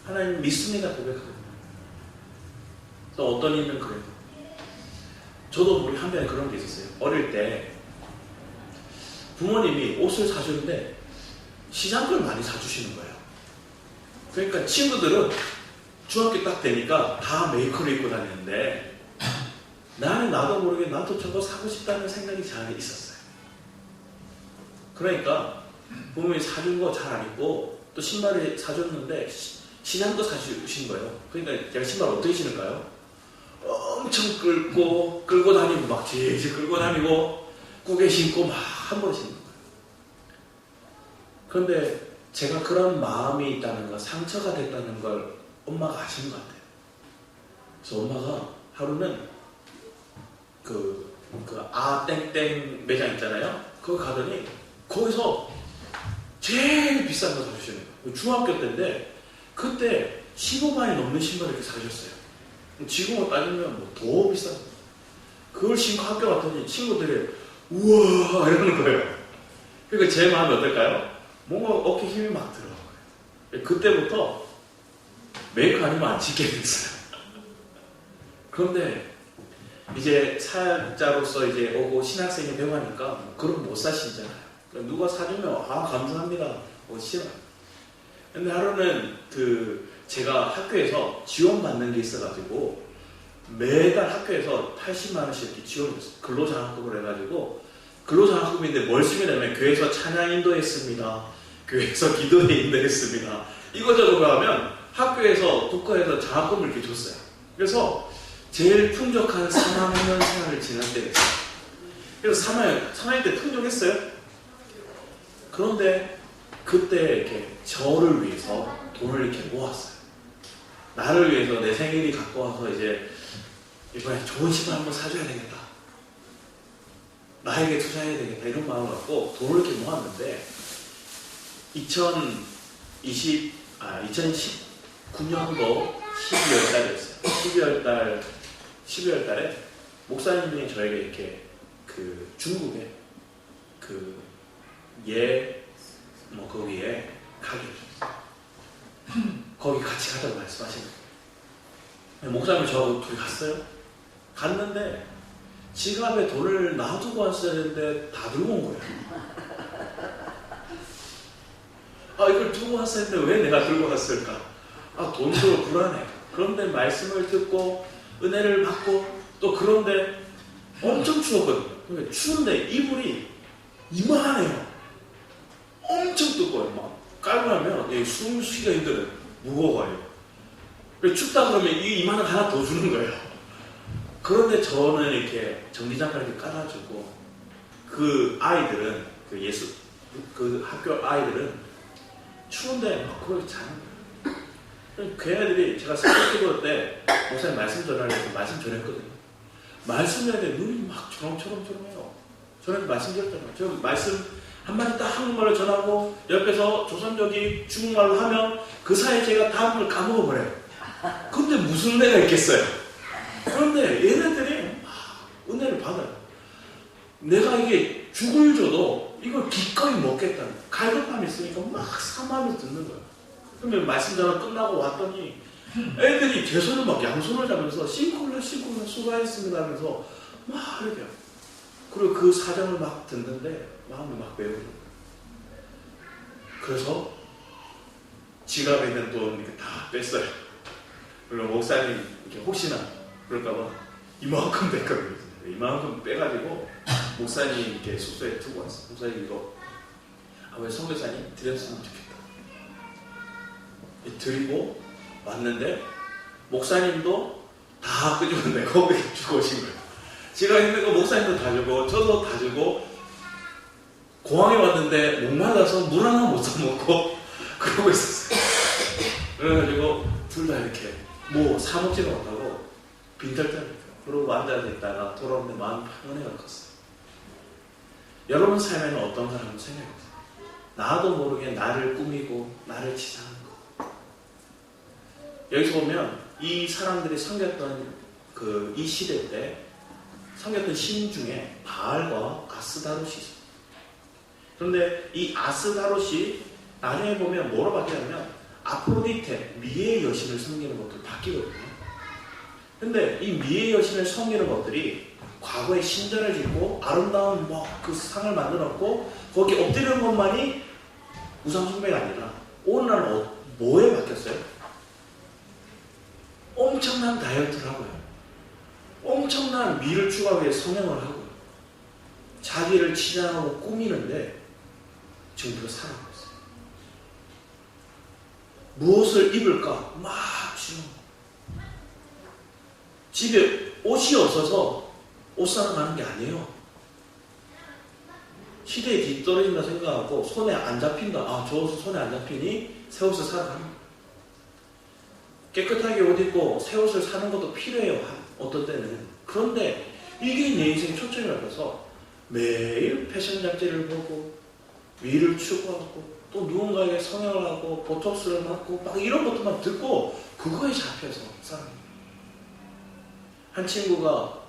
하나님 믿습니다 고백하거든요. 그래서 어떤 이는 그래요. 저도 우리 한편에 그런 게 있었어요. 어릴 때 부모님이 옷을 사주는데 시장걸 많이 사주시는 거예요. 그러니까 친구들은 중학교 딱 되니까 다 메이커를 입고 다니는데 나는 나도 모르게 나도 저거 사고 싶다는 생각이 제 안에 있었어요. 그러니까 부모님이 사준 거 잘 안 입고 또 신발을 사줬는데 신양도 사주신 거예요. 그러니까 제가 신발 어떻게 신을까요? 엄청 끌고 다니고 막 질질 끌고 다니고 꾸게 신고 막 한 번에 신는 거예요. 그런데 제가 그런 마음이 있다는 거, 상처가 됐다는 걸 엄마가 아시는 것 같아요. 그래서 엄마가 하루는 땡땡 매장 있잖아요. 거기 가더니 거기서 제일 비싼 거 사주시는 거예요. 중학교 때인데 그때 15만이 넘는 신발을 이렇게 사주셨어요. 지금으로 따지면 뭐 더 비싼 거. 그걸 신고 학교 갔더니 친구들이 우와 이러는 거예요. 그러니까 제 마음이 어떨까요? 뭔가 어깨 힘이 막 들어가요. 그때부터 메이크 아니면 안 찍게 됐어요. 그런데 이제 사역자로서 이제 오고 신학생이 되고 하니까 그럼 못 사시잖아요. 누가 사주면 감사합니다. 싫어요. 근데 하루는 제가 학교에서 지원받는 게 있어가지고 매달 학교에서 80만 원씩 이렇게 지원했어요. 근로장학금을 해가지고 근로장학금인데 뭘 쓰냐면 교회에서 찬양 인도했습니다. 교회에서 기도회 인도했습니다. 이거저거 하면 학교에서 국가에서 장학금을 이렇게 줬어요. 그래서 제일 풍족한 3학년 생활을 지낼 때였어요. 그래서 3학년 때 풍족했어요. 그런데 그때 이렇게 저를 위해서 돈을 이렇게 모았어요. 나를 위해서 내 생일이 갖고 와서 이제 이번에 좋은 신발 한번 사줘야 되겠다. 나에게 투자해야 되겠다. 이런 마음을 갖고 돈을 이렇게 모았는데 2019년도 12월 달이었어요. 12월 달에 목사님이 저에게 이렇게 중국에 거기에 가게 해주셨어요. 거기 같이 가자고 말씀하시는 거예요. 목사님이 저하고 둘이 갔어요. 갔는데 지갑에 돈을 놔두고 왔어야 되는데 다 들고 온 거예요. 이걸 두고 왔어야 되는데 왜 내가 들고 왔을까? 돈도 불안해. 그런데 말씀을 듣고 은혜를 받고 또 그런데 엄청 추웠거든요. 추운데 이불이 이만해요. 엄청 두꺼워요. 막 깔고 나면 숨 쉬기가 힘들어요. 무거워요. 춥다 그러면 이 이만한 하나 더 주는 거예요. 그런데 저는 이렇게 전기장판을 이렇게 깔아주고 그 아이들은 그 학교 아이들은 추운데 막 그걸 자는 거예요. 그 애들이 제가 새벽 기도 때 목사님 말씀 전하려고 말씀 전했거든요. 말씀 전할 때 눈이 막 초롱초롱해요. 저는 말씀 드렸잖아요. 저 말씀 한마디 딱 한국말로 전하고 옆에서 조선족이 중국말로 하면 그 사이에 제가 다음 걸 까먹어버려요. 근데 무슨 은혜가 있겠어요. 그런데 얘네들이 은혜를 받아요. 내가 이게 죽을 줘도 이걸 기꺼이 먹겠다는 갈급함이 있으니까 막 사마음이 듣는 거예요. 그러면 말씀 전화 끝나고 왔더니 애들이 제 손을 막 양손을 잡으면서 싱콜라 수고하셨습니다 하면서 막 이렇게 그리고 그 사정을 막 듣는데 마음이 막 메우는 거예요. 그래서 지갑에 있는 돈 이렇게 다 뺐어요. 그리고 목사님 이렇게 혹시나 그럴까봐 이만큼 뺐거든요. 이만큼 빼가지고 목사님 이렇게 숙소에 두고 왔어요. 목사님 이거 왜 선교사님 드렸으면 좋겠다. 드리고 왔는데 목사님도 다 끄집어내고 주고 오신 거예요. 제가 있는 거 목사님도 다 주고 저도 다 주고 공항에 왔는데 목말라서 물 하나 못 사먹고 그러고 있었어요. 그래가지고 둘 다 이렇게 뭐 사먹지도 못하고 빈털털 그러고 앉아서 있다가 돌아오는데 마음이 평온해가 컸어요. 여러분 삶에는 어떤 사람을 생각해보세요. 나도 모르게 나를 꾸미고 나를 치사하는 거. 여기서 보면 이 사람들이 섬겼던 이 시대 때 섬겼던 신 중에 바알과 아스다롯이 있어요. 그런데 이 아스다롯이 나중에 보면 뭐로 바뀌냐면 아프로디테, 미의 여신을 섬기는 것으로 바뀌거든요. 근데 이 미의 여신을 섬기는 것들이 과거에 신전을 짓고 아름다운 그 상을 만들었고 거기 엎드리는 것만이 우상숭배가 아니라 오늘날은 뭐에 바뀌었어요? 엄청난 다이어트를 하고요. 엄청난 미를 추구하기 위해 성형을 하고요. 자기를 치장하고 꾸미는데 지금 우리가 살아가고 있어요. 무엇을 입을까 막 지금 집에 옷이 없어서 옷 사러 가는 게 아니에요. 시대에 뒤떨어진다 생각하고 손에 안 잡힌다. 아, 저 옷은 손에 안 잡히니 새 옷을 사러 가는 거예요. 깨끗하게 옷 입고 새 옷을 사는 것도 필요해요. 어떤 때는. 그런데 이게 내 인생의 초점이 바뀌어서 매일 패션 잡지를 보고 위를 추구하고 또 누군가에게 성형을 하고 보톡스를 맞고 막 이런 것들만 듣고 그거에 잡혀서 사람이. 한 친구가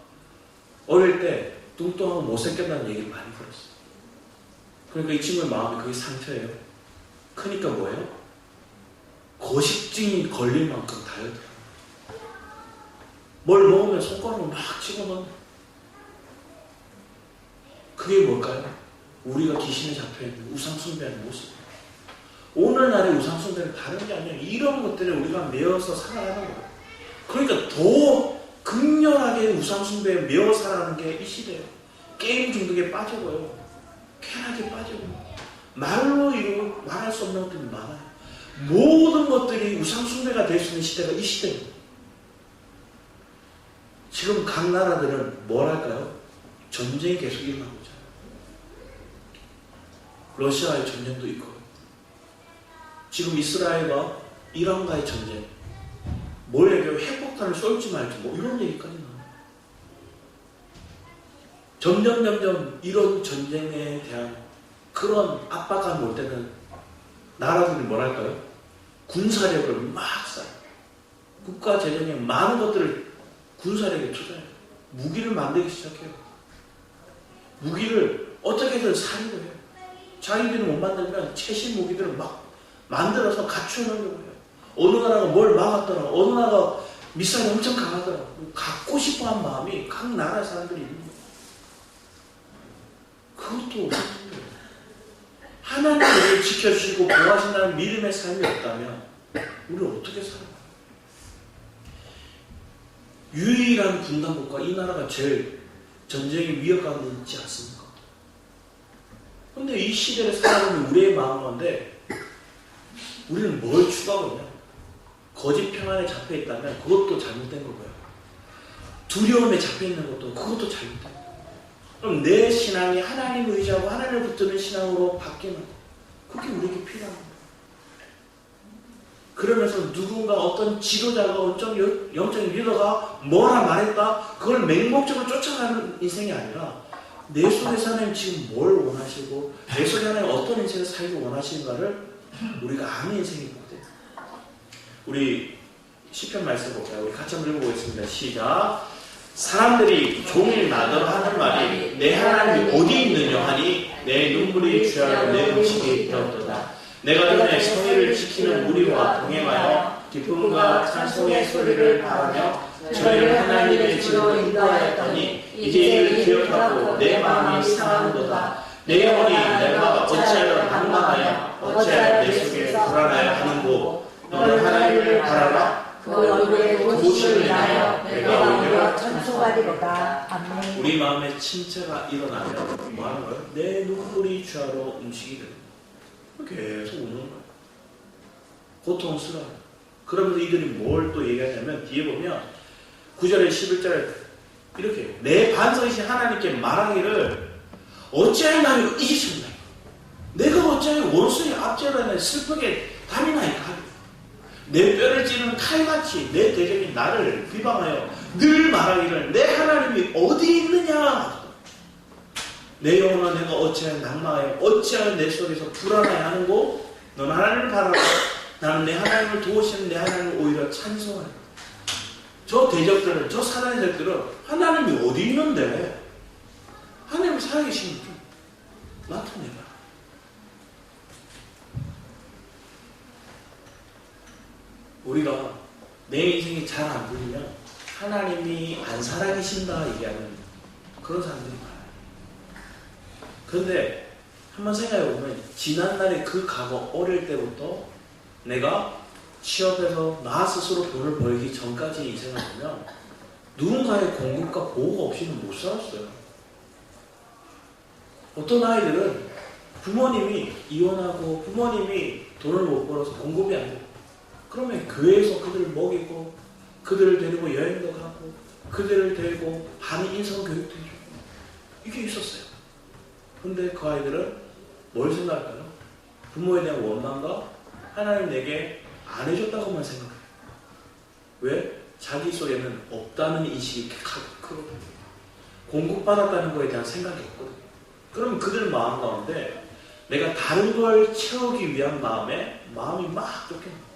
어릴 때 뚱뚱하고 못생겼다는 얘기를 많이 들었어요. 그러니까 이 친구의 마음이 그게 상처예요. 크니까 뭐예요? 거식증이 걸릴 만큼 다이어트. 뭘 먹으면 손가락을 막 집어넣는. 그게 뭘까요? 우리가 귀신에 잡혀있는 우상숭배하는 모습. 오늘날의 우상숭배는 다른 게 아니라 이런 것들에 우리가 매여서 살아가는 거예요. 그러니까 더 극렬하게 우상숭배에 매여 살아가는 게 이 시대예요. 게임 중독에 빠져고요. 쾌락에 빠지고 말로 이루 말할 수 없는 것들이 많아요. 모든 것들이 우상숭배가 될 수 있는 시대가 이 시대입니다. 지금 각 나라들은 뭘 할까요? 전쟁이 계속 일어나고 있잖아요. 러시아의 전쟁도 있고 지금 이스라엘과 이란과의 전쟁 뭘 얘기해요? 핵폭탄을 쏠지 말지 뭐 이런 얘기까지 나와요. 점점 이런 전쟁에 대한 그런 압박감이 올 때는 나라들이 뭐랄까요? 군사력을 막 써요. 국가 재정에 많은 것들을 군사력에 투자해요. 무기를 만들기 시작해요. 무기를 어떻게든 사려고 해요. 자기들이 못 만들면 최신 무기들을 막 만들어서 갖추려고 해요. 어느 나라가 뭘 막았더라, 어느 나라가 미사일 엄청 강하더라, 갖고 싶어한 마음이 각 나라 사람들이 있는 거예요. 그것도 하나님 우리를 지켜주시고 보호하신다는 믿음의 삶이 없다면 우리는 어떻게 살아요? 유일한 분단국가 이 나라가 제일 전쟁의 위협 가운데 있지 않습니까? 그런데 이 시대를 살아가는 우리의 마음 가운데 우리는 뭘 추구하거든요? 거짓 평안에 잡혀있다면 그것도 잘못된 거고요. 두려움에 잡혀있는 것도 그것도 잘못된 거예요. 그럼 내 신앙이 하나님을 의지하고 하나님을 붙드는 신앙으로 바뀌는 그게 우리에게 필요한 거예요. 그러면서 누군가 어떤 지도자가 어떤 영적인 리더가 뭐라 말했다 그걸 맹목적으로 쫓아가는 인생이 아니라 내 속에서 하나님 지금 뭘 원하시고 내 속에 하나님 어떤 인생을 살기 원하시는가를 우리가 아는 인생이 거거든요. 우리 시편 말씀 볼까요? 우리 같이 한번 읽어보겠습니다. 시작. 사람들이 종일 나더러 하는 말이 내 하나님이 어디 있느냐 하니 내 눈물이 주야로 내 음식이 되었도다. 내가 전에 성의를 지키는 무리와 동행하여 기쁨과 찬송의 소리를 바라며 저희를 하나님의 집으로 인도하였더니 이제 이를 기억하고 내 마음이 상하는도다. 내 영혼이 내가 어찌하여 낭망하여 어찌하여 내 속에 불안하여 하는고 너는 하나님을 바라라. 그 얼굴에 도심을 인하여 내가 오히려 찬송하리로다. 아멘. 우리 마음에 침체가 일어나면 뭐 하는 거예요? 내 눈물이 주야로 음식이 되는 거예요. 계속 우는 거예요. 고통스러워요. 그러면서 이들이 뭘 또 얘기하냐면 뒤에 보면 9절에 11절에 이렇게 내 반석이신 하나님께 말하기를 어찌하여 나를 잊으셨나이까. 내가 어찌하여 원수의 앞제로에 슬프게 다니나이까. 내 뼈를 찌르는 칼같이 내 대적이 나를 비방하여 늘 말하기를 내 하나님이 어디 있느냐. 내 영혼아 내가 어찌하여 낭망하여 어찌하여 내 속에서 불안하여 하는고 넌 하나님을 바라라. 나는 내 하나님을 도우시는 내 하나님을 오히려 찬송하라. 저 대적들은 저 사단의 적들은 하나님이 어디 있는데 하나님이 살아계시는 좀 나타내라. 우리가 내 인생이 잘 안 보이면 하나님이 안 살아계신다 얘기하는 그런 사람들이 많아요. 그런데 한번 생각해보면 지난날의 그 과거 어릴 때부터 내가 취업해서 나 스스로 돈을 벌기 전까지 인생을 보면 누군가의 공급과 보호가 없이는 못 살았어요. 어떤 아이들은 부모님이 이혼하고 부모님이 돈을 못 벌어서 공급이 안 돼요. 그러면 교회에서 그들을 먹이고 그들을 데리고 여행도 가고 그들을 데리고 하는 인성교육도 해주고 이게 있었어요. 근데 그 아이들은 뭘 생각할까요? 부모에 대한 원망과 하나님 내게 안 해줬다고만 생각해요. 왜? 자기 속에는 없다는 인식이 크거든요. 공급받았다는 거에 대한 생각이 없거든요. 그럼 그들 마음 가운데 내가 다른 걸 채우기 위한 마음이 막 쫓겨나요.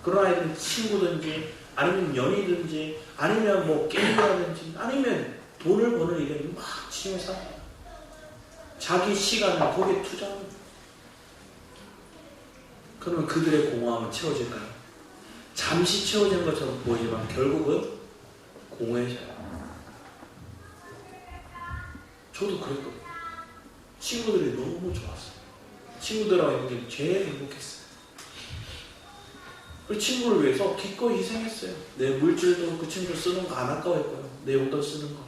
그런 아이들은 친구든지 아니면 연이든지 아니면 뭐 게임이라든지 아니면 돈을 버는 일에 막 치여서 자기 시간을 거기에 투자합니다. 그러면 그들의 공허함은 채워질까요? 잠시 채워지는 것처럼 보이지만 결국은 공허해져요. 저도 그랬거든요. 친구들이 너무 좋았어요. 친구들하고 있는 게 제일 행복했어요. 그 친구를 위해서 기꺼이 희생했어요. 내 물질도 그 친구 쓰는 거 안 아까워했고요. 내 옷도 쓰는 거.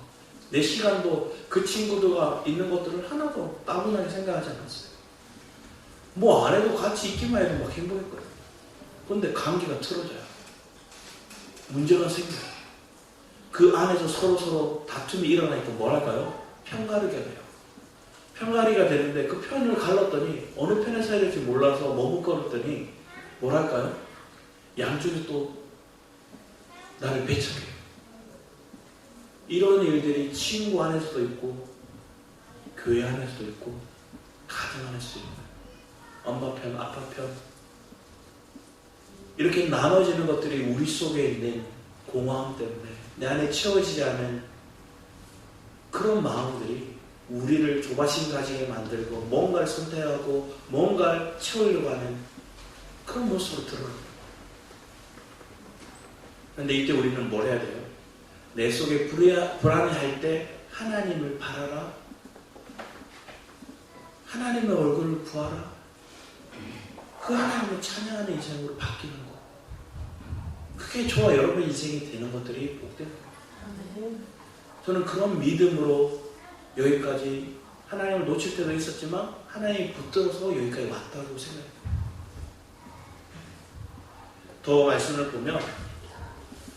내 시간도 그 친구들과 있는 것들을 하나도 따분하게 생각하지 않았어요. 뭐 안 해도 같이 있기만 해도 막 행복했거든요. 그런데 관계가 틀어져요. 문제가 생겨요. 그 안에서 서로 다툼이 일어나니까 뭐랄까요? 편가르기가 돼요. 편가르기가 되는데 그 편을 갈랐더니 어느 편에 서야 될지 몰라서 머뭇거렸더니 뭐랄까요? 양쪽이 또 나를 배척해요. 이런 일들이 친구 안에서도 있고 교회 안에서도 있고 가정 안에서도 있고 엄마 편, 아빠 편 이렇게 나눠지는 것들이 우리 속에 있는 공허함 때문에 내 안에 채워지지 않은 그런 마음들이 우리를 조바심 가지게 만들고 뭔가를 선택하고 뭔가를 채우려고 하는 그런 모습으로 드러납니다. 그런데 이때 우리는 뭘 해야 돼요? 내 속에 불안해할 때 하나님을 바라라. 하나님의 얼굴을 구하라. 그 하나님을 찬양하는 인생으로 바뀌는 거. 그게 저와 여러분 인생이 되는 것들이 복된 거예요. 저는 그런 믿음으로 여기까지 하나님을 놓칠 때도 있었지만 하나님이 붙들어서 여기까지 왔다고 생각해요. 더 말씀을 보면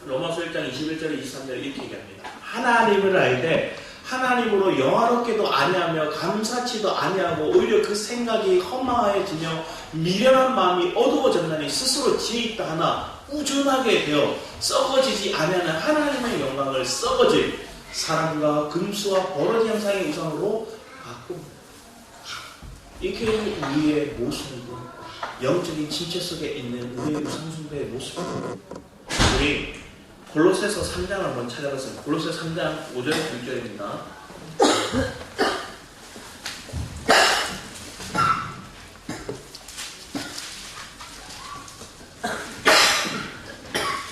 로마서 1장 21절 23절 이렇게 얘기합니다. 하나님을 알되 하나님으로 영화롭게도 아니하며 감사치도 아니하고 오히려 그 생각이 허망하여지며 미련한 마음이 어두워졌나니 스스로 지혜 있다 하나 꾸준하게 되어 썩어지지 아니하는 하나님의 영광을 썩어질 사람과 금수와 버러지 형상의 우상으로 바꿉니다. 이게 우리의 모습이고 영적인 침체 속에 있는 우리의 우상숭배의 모습입니다. 우리 골로새서 3장을 한번 찾아봤습니다. 골로새 3장 5절에서 6절입니다.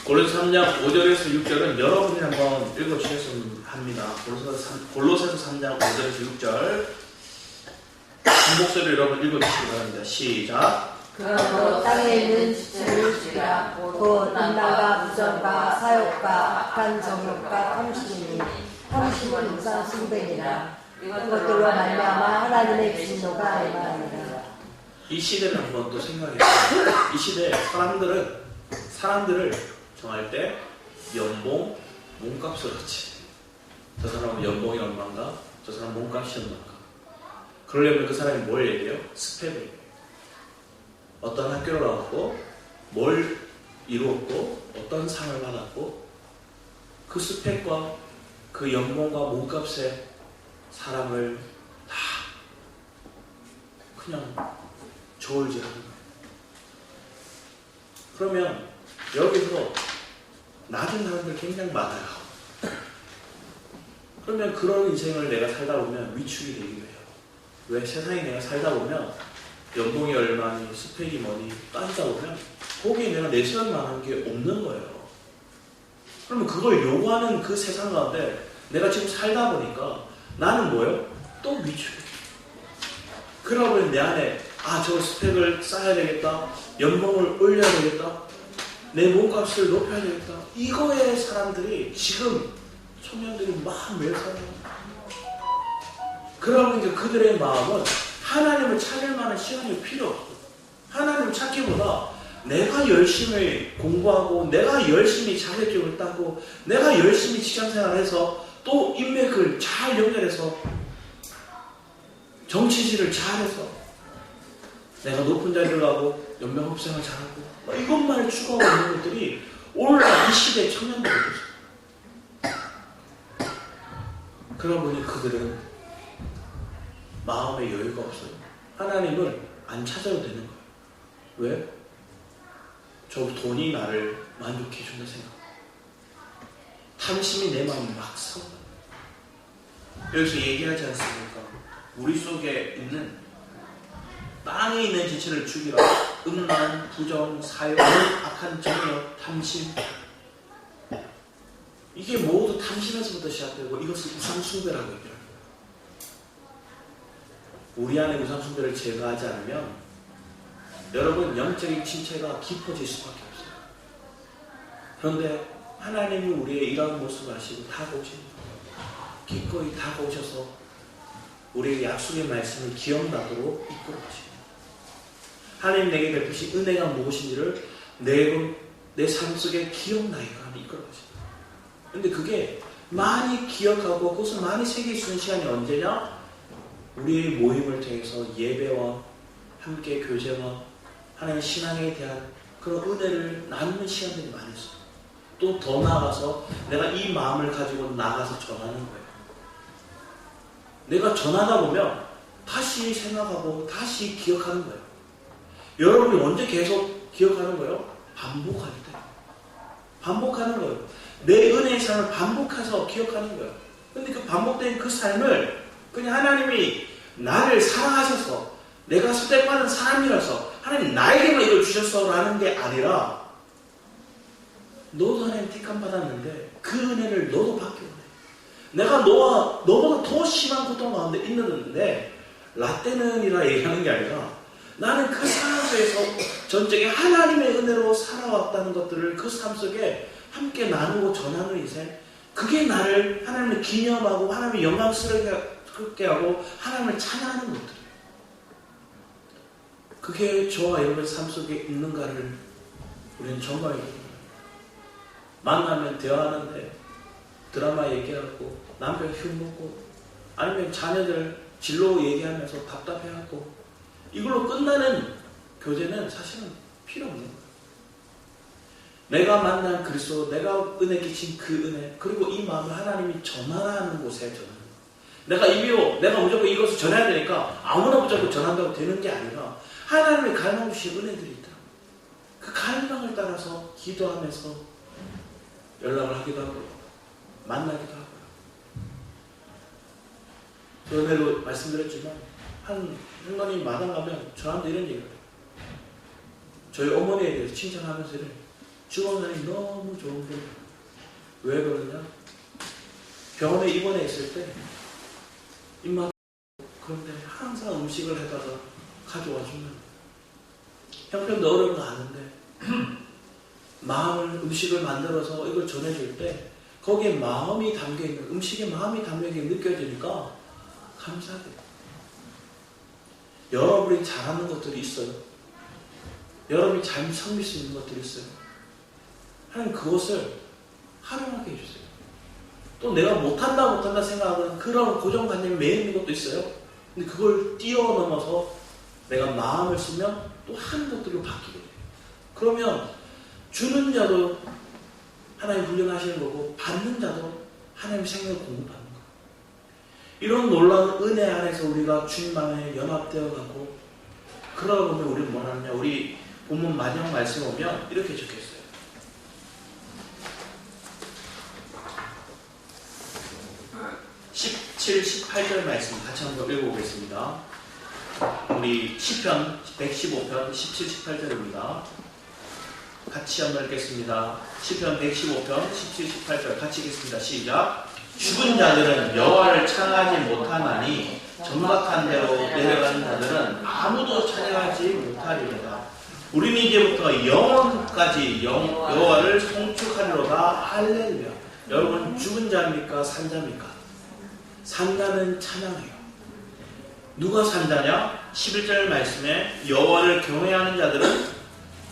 골로새 3장 5절에서 6절은 여러분이 한번 읽어주셨으면 합니다. 골로새서 3장 5절에서 6절 한 목소리로 여러분 읽어주시기 바랍니다. 시작. 그러므로 땅에 있는 지체를 죽이라. 곧 음란과 부정과 사욕과 악한 정욕과 탐심이니 탐심은 우상 숭배니라. 이것들로 말미암아 하나님의 진노가 임하니라. 이 시대를 한번 또 생각해보세요. 이 시대에 사람들을 정할 때 연봉, 몸값을 하지. 저 사람은 연봉이 얼마인가? 저 사람 몸값이 얼마인가? 그러려면 그 사람이 뭘 얘기해요? 스펙을 얘기해요. 어떤 학교를 나왔고 뭘 이루었고 어떤 상을 받았고 그 스펙과 그 연봉과 몸값에 사람을 다 그냥 저울질하는 거예요. 그러면 여기서 낮은 사람들 굉장히 많아요. 그러면 그런 인생을 내가 살다 보면 위축이 되기도 해요. 왜? 세상에 내가 살다 보면 연봉이 얼마니 스펙이 뭐니 따지다 보면 거기에 내가 내세울 만한 게 없는 거예요. 그러면 그걸 요구하는 그 세상 가운데 내가 지금 살다 보니까 나는 뭐예요? 또 위축해. 그러다 보니 내 안에 저 스펙을 쌓아야 되겠다. 연봉을 올려야 되겠다. 내 몸값을 높여야 되겠다. 이거에 사람들이 지금 청년들이 막 매여 살아요. 그러다 보니까 그들의 마음은 하나님을 찾을 만한 시간이 필요 없어요. 하나님을 찾기보다 내가 열심히 공부하고 내가 열심히 자격증을 따고 내가 열심히 직장생활해서 또 인맥을 잘 연결해서 정치질을 잘해서 내가 높은 자리를 가고 연명업생활 잘하고 이것만을 추구하고 있는 것들이 오늘날 이 시대의 청년들이 있어요. 그러다 보니 그들은 마음의 여유가 없어요. 하나님을 안 찾아도 되는 거예요. 왜? 저 돈이 나를 만족해 준다 생각. 탐심이 내 마음을 막 사고. 여기서 얘기하지 않습니까? 우리 속에 있는 땅에 있는 지체를 죽이라. 음란, 부정, 사욕, 악한 정욕, 탐심. 이게 모두 탐심에서부터 시작되고 이것을 우상숭배라고 얘기합니다. 우리 안에 우상숭배를 제거하지 않으면 여러분 영적인 침체가 깊어질 수밖에 없어요. 그런데 하나님이 우리의 이런 모습을 아시고 다가오십니다. 기꺼이 다가오셔서 우리의 약속의 말씀을 기억나도록 이끌어 가십니다. 하나님 내게 베푸신 은혜가 무엇인지를 내 삶 속에 기억나게끔 하며 이끌어 가십니다. 그런데 그게 많이 기억하고 그것을 많이 새길 수 있는 시간이 언제냐? 우리의 모임을 통해서 예배와 함께 교제와 하나님의 신앙에 대한 그런 은혜를 나누는 시간들이 많이 있어요. 또 더 나아가서 내가 이 마음을 가지고 나가서 전하는 거예요. 내가 전하다 보면 다시 생각하고 다시 기억하는 거예요. 여러분이 언제 계속 기억하는 거예요? 반복할 때. 반복하는 거예요. 내 은혜의 삶을 반복해서 기억하는 거예요. 근데 그 반복된 그 삶을 그냥 하나님이 나를 사랑하셔서 내가 선택받은 사람이라서 하나님 나에게만 이걸 주셨어 라는 게 아니라 너도 하나님 택함 받았는데 그 은혜를 너도 받기 원해. 내가 너보다 더 심한 고통 가운데 있는데 라떼는이라 얘기하는 게 아니라 나는 그 상황 속에서 전적인 하나님의 은혜로 살아왔다는 것들을 그 삶 속에 함께 나누고 전하는 인생, 그게 나를 하나님을 기념하고 하나님의 영광스럽게 하고 하나님을 찬양하는 것들이에요. 그게 저와 여러분의 삶 속에 있는가를 우리는 점검해야 됩니다. 만나면 대화하는데 드라마 얘기하고 남편 흉먹고 아니면 자녀들 진로 얘기하면서 답답해하고 이걸로 끝나는 교제는 사실은 필요 없는 거예요. 내가 만난 그리스도, 내가 은혜 끼친 그 은혜, 그리고 이 마음을 하나님이 전하는 곳에 전하는 거예요. 내가 무조건 이것을 전해야 되니까 아무나 무조건 전한다고 되는 게 아니라 하나님의 갈망 주신 은혜들이 있다. 그 갈망을 따라서 기도하면서 연락을 하기도 하고 만나기도 하고요. 전에도 말씀드렸지만 한 할머니 마당 가면 저한테 이런 얘기를 해요. 저희 어머니에 대해서 칭찬하면서 이래요. 주원장님 너무 좋은 분이에요. 왜 그러냐? 병원에 입원해 있을 때 입맛 그런데 항상 음식을 해다가 가져와 주면 형편도 어려운 거 아는데 마음을 음식을 만들어서 이걸 전해줄 때 거기에 마음이 담겨있는 음식에 마음이 담겨있는 게 느껴지니까 감사하게 돼요. 여러분이 잘하는 것들이 있어요. 여러분이 잘 섬길 수 있는 것들이 있어요. 하나님 그것을 활용하게 해주세요. 또 내가 못한다 생각하는 그런 고정관념이 매여 있는 것도 있어요. 근데 그걸 뛰어넘어서 내가 마음을 쓰면 또 하는 것들로 바뀌게 돼요. 그러면 주는 자도 하나님 훈련하시는 거고 받는 자도 하나님 생명을 공급하는 거예요. 이런 놀라운 은혜 안에서 우리가 주님 안에 연합되어 가고 그러다 보면 우리는 뭘 하느냐. 우리 본문 마지막 말씀에 오면 이렇게 적혀있어요. 17, 18절 말씀 같이 한번 읽어보겠습니다. 우리 시편 115편 17, 18절입니다. 같이 한번 읽겠습니다. 시편 115편 17, 18절 같이 읽겠습니다. 시작. 죽은 자들은 여호와를 찬양하지 못하나니 정박한 대로 내려가는 자들은 아무도 찬양하지 못하리로다. 우리는 이제부터 영원까지 여호와를 송축하리로다. 할렐루야. 여러분 죽은 자입니까? 산 자입니까? 산자는 찬양해요. 누가 산자냐? 11절 말씀에 여호와를 경외하는 자들은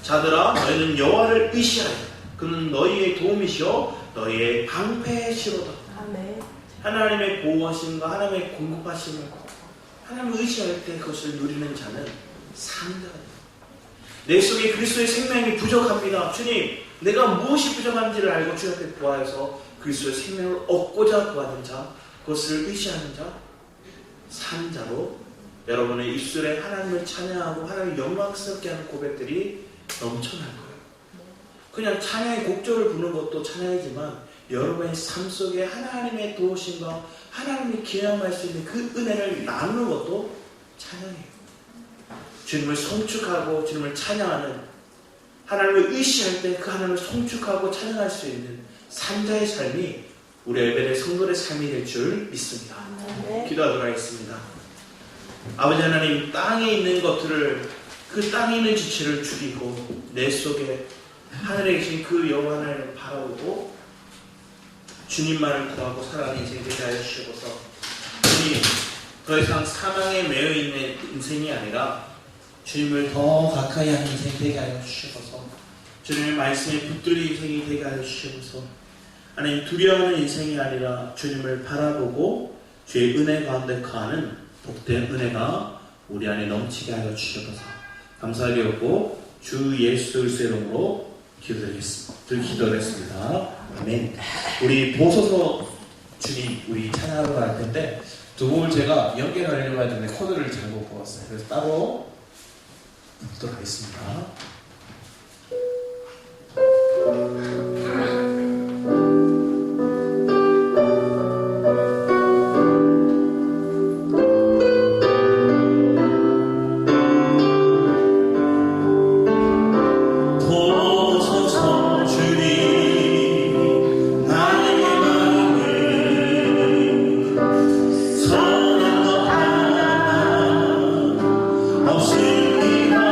자들아 너희는 여호와를 의시하여 그는 너희의 도움이시오 너희의 방패시로다. 아멘. 하나님의 보호하심과 하나님의 공급하심을 하나님을 의시할 때 그것을 누리는 자는 상자가 돼요. 내 속에 그리스도의 생명이 부족합니다. 주님, 내가 무엇이 부족한지를 알고 주 앞에 구하여서 그리스도의 생명을 얻고자 구하는 자, 그것을 의시하는 자, 상자로 여러분의 입술에 하나님을 찬양하고 하나님을 영광스럽게 하는 고백들이 넘쳐날 거예요. 그냥 찬양의 곡조를 부르는 것도 찬양이지만 여러분의 삶 속에 하나님의 도우심과 하나님이 기념할 수 있는 그 은혜를 나누는 것도 찬양이에요. 주님을 송축하고 주님을 찬양하는, 하나님을 의시할 때 그 하나님을 송축하고 찬양할 수 있는 산자의 삶이 우리 엘베의 성도의 삶이 될 줄 믿습니다. 기도하도록 하겠습니다. 아버지 하나님, 땅에 있는 것들을, 그 땅에 있는 지체를 죽이고 내 속에 하늘에 계신 그 여호와 하나님을 바라보고 주님만을 구하고 살아가는 인생이 되게 하여 주시옵소서. 주님, 더 이상 사망에 매여 있는 인생이 아니라 주님을 더 가까이 하는 인생이 되게 하여 주시옵소서. 주님의 말씀에 붙들린 인생이 되게 하여 주시옵소서. 하나님, 두려워하는 인생이 아니라 주님을 바라보고 주의 은혜 가운데 거하는 복된 은혜가 우리 안에 넘치게 하여 주시옵소서. 감사하게 여기고 주 예수 그리스도의 이름으로 기도드렸습니다. 아멘. 우리 보소서 주님, 우리 찬양하러 갈 텐데 두 곡을 제가 연결하려고 했는데 코드를 잘못 뽑았어요. 그래서 따로 듣도록 하겠습니다. 없습니다.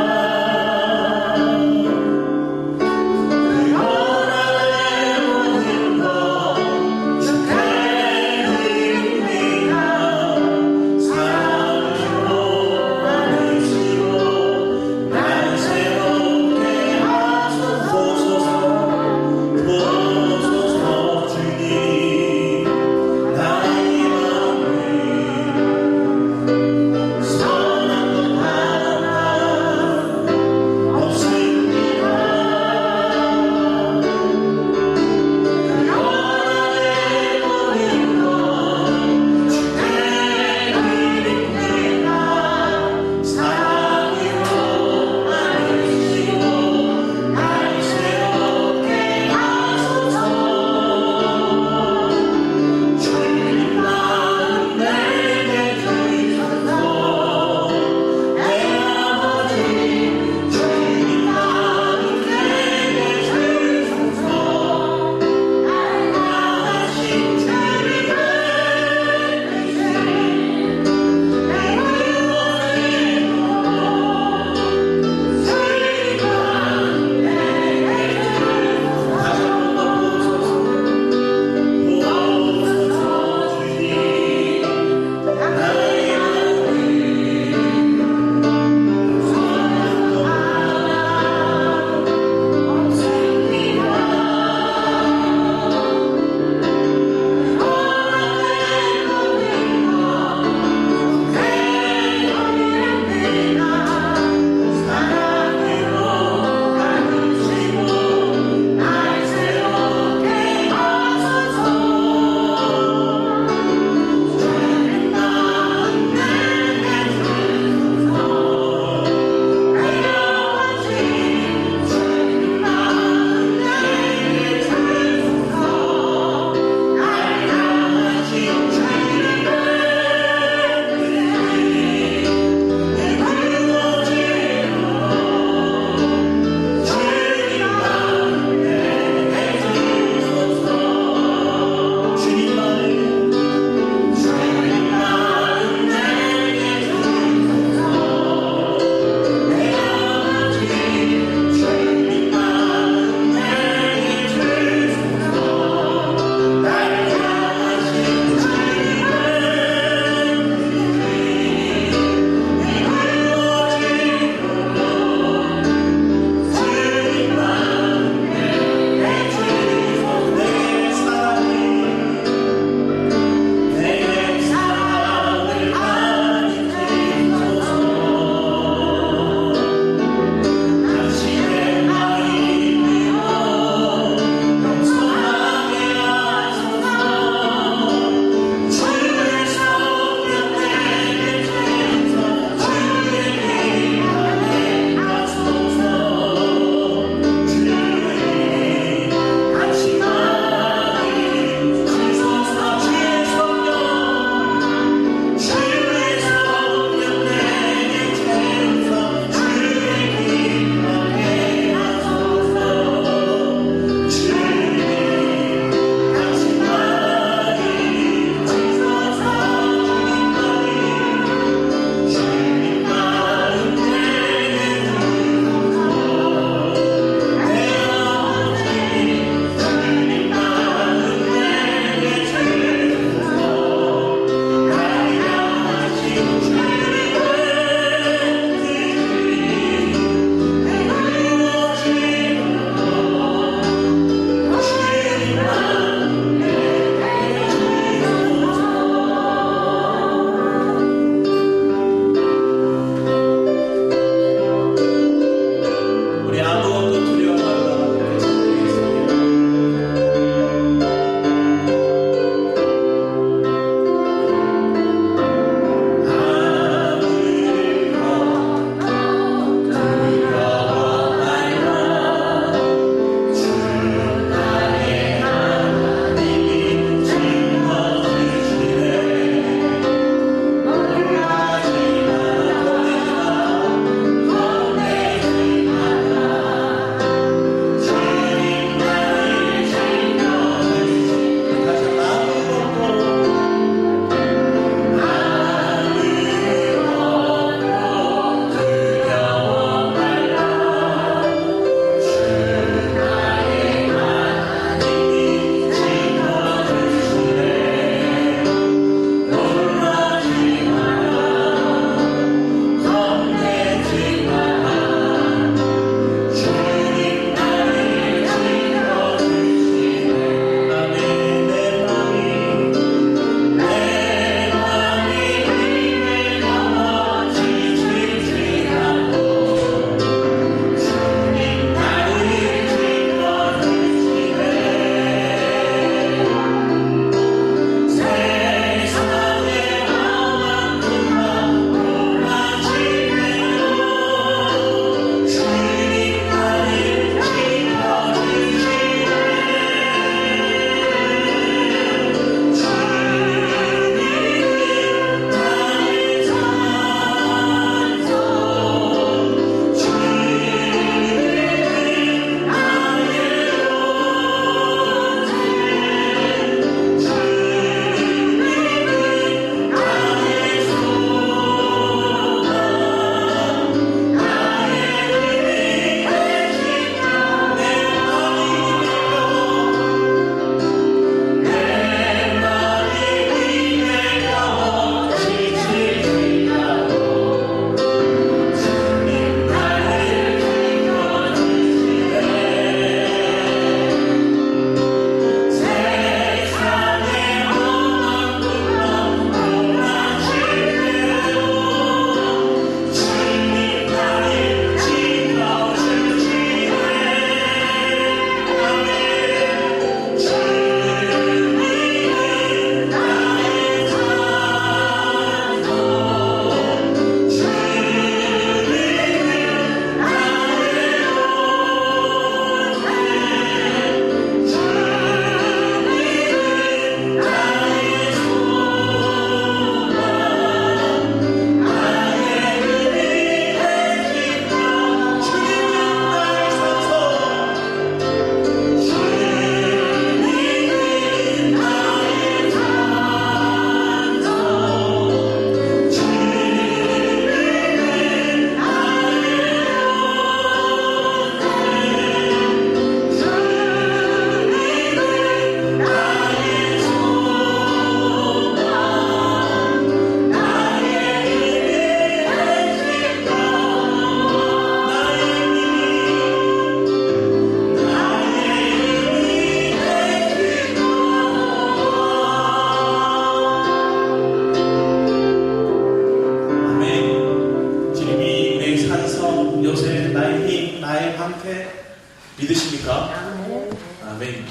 믿으십니까? 네. 아멘.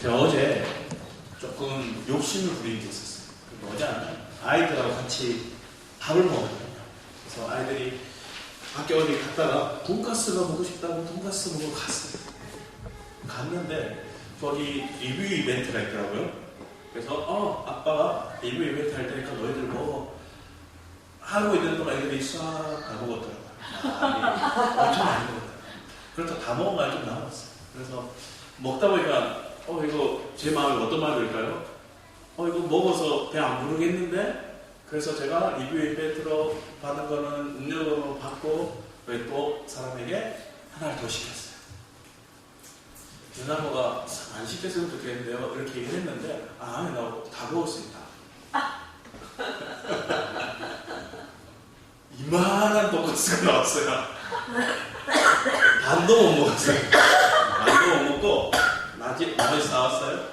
제가 어제 조금 욕심을 부리는 게 있었어요. 그게 뭐냐? 아이들하고 같이 밥을 먹었거든요. 그래서 아이들이 밖에 어디 갔다가 돈가스가 먹고 싶다고 돈가스 먹으러 갔어요. 갔는데 거기 리뷰 이벤트가 있더라고요. 그래서 아빠가 리뷰 이벤트 할 테니까 너희들 먹어 하고 있는 동안 애들이 싹 다 먹었더라고요. 엄청 많이 먹었어요. 그래서 다 먹은 거 좀 남았어요. 그래서 먹다 보니까 이거 제 마음에 어떤 마음이 들까요? 이거 먹어서 배 안 부르겠는데? 그래서 제가 리뷰 이벤트로 받은 거는 음료로 받고 왜 또 사람에게 하나를 더 시켰어요. 누나가 안 시켰으면 좋겠는데요. 이렇게 얘기를 했는데 나 다 먹었습니다. 이만한 돈가스가 나왔어요. 반도 못 먹었어요. 반도 못 먹고 나머지 싸웠어요.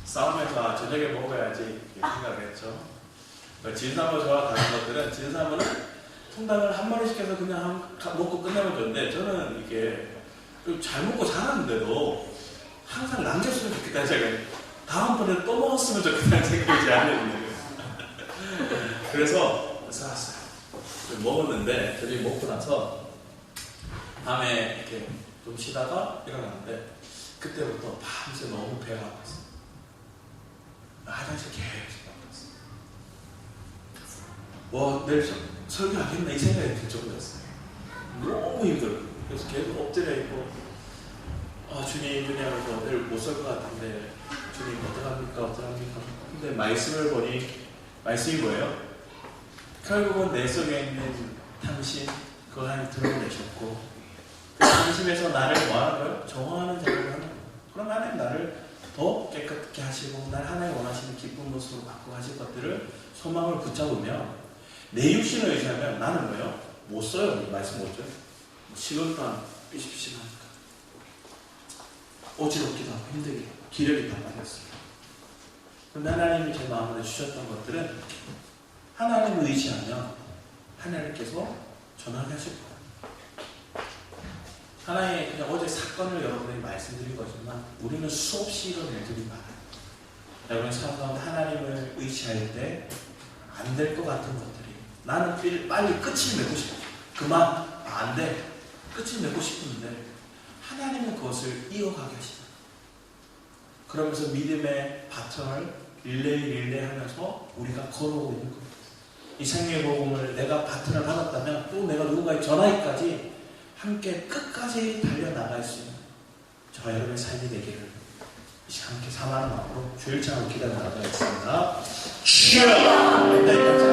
싸우면서 저녁에 먹어야지 이렇게 생각을 했죠. 진사모 저와 다른 것들은 진사모는 통닭을 한 마리 시켜서 그냥 먹고 끝내면 되는데 저는 이게 잘 먹고 자랐는데도 항상 남겼으면 좋겠다는 생각이 다음번에 또 먹었으면 좋겠다는 생각이 않는 그래서 싸웠어요. 먹었는데 저녁에 먹고 나서 밤에 이렇게 좀 쉬다가 일어났는데 그때부터 밤새 너무 배가 아팠어요. 화장실 계속 갔어요. 내일 설교하겠나 이 생각이 들 정도였어요. 너무 힘들어요. 그래서 계속 엎드려 있고 주님 하면서 내일 못 살 것 같은데 주님 어떡합니까? 근데 말씀을 보니 말씀이 뭐예요? 결국은 내 속에 있는 당신 그거 하나님 드러내셨고 그 당신에서 나를 뭐하는 거예요? 정화하는 작업을 하는 거예요. 그럼 하나님 나를 더 깨끗하게 하시고 날 하나님 원하시는 기쁜 모습으로 바꾸고 하실 것들을 소망을 붙잡으면 내 육신을 의지하면 나는 뭐예요? 못 써요. 말씀 못 줘요. 시간 동안 삐식삐식하니까 어지럽기도 하고 힘들기도 하고 기력이 다 빠졌어요. 그런데 하나님이 제 마음에 주셨던 것들은 하나님을 의지하면 하나님께서 전하게 하실 거예요. 하나의 그냥 어제 사건을 여러분들이 말씀드린 거지만 우리는 수없이 이런 일들이 많아요. 여러분 삶 가운데 하나님을 의지할 때 안 될 것 같은 것들이 나는 빨리 끝을 맺고 싶어. 그만 안 돼. 끝을 맺고 싶은데 하나님은 그것을 이어가게 하시다. 그러면서 믿음의 바탕을 릴레이 하면서 우리가 걸어오고 있는 겁니다. 이 생명의 복음을 내가 바탕을 받았다면 또 내가 누군가에 전하기까지 함께 끝까지 달려나갈 수 있는 저와 여러분의 삶이 되기를 이 시간 함께 사모하는 마음으로 주일장을 기다려 나가겠습니다. 주여!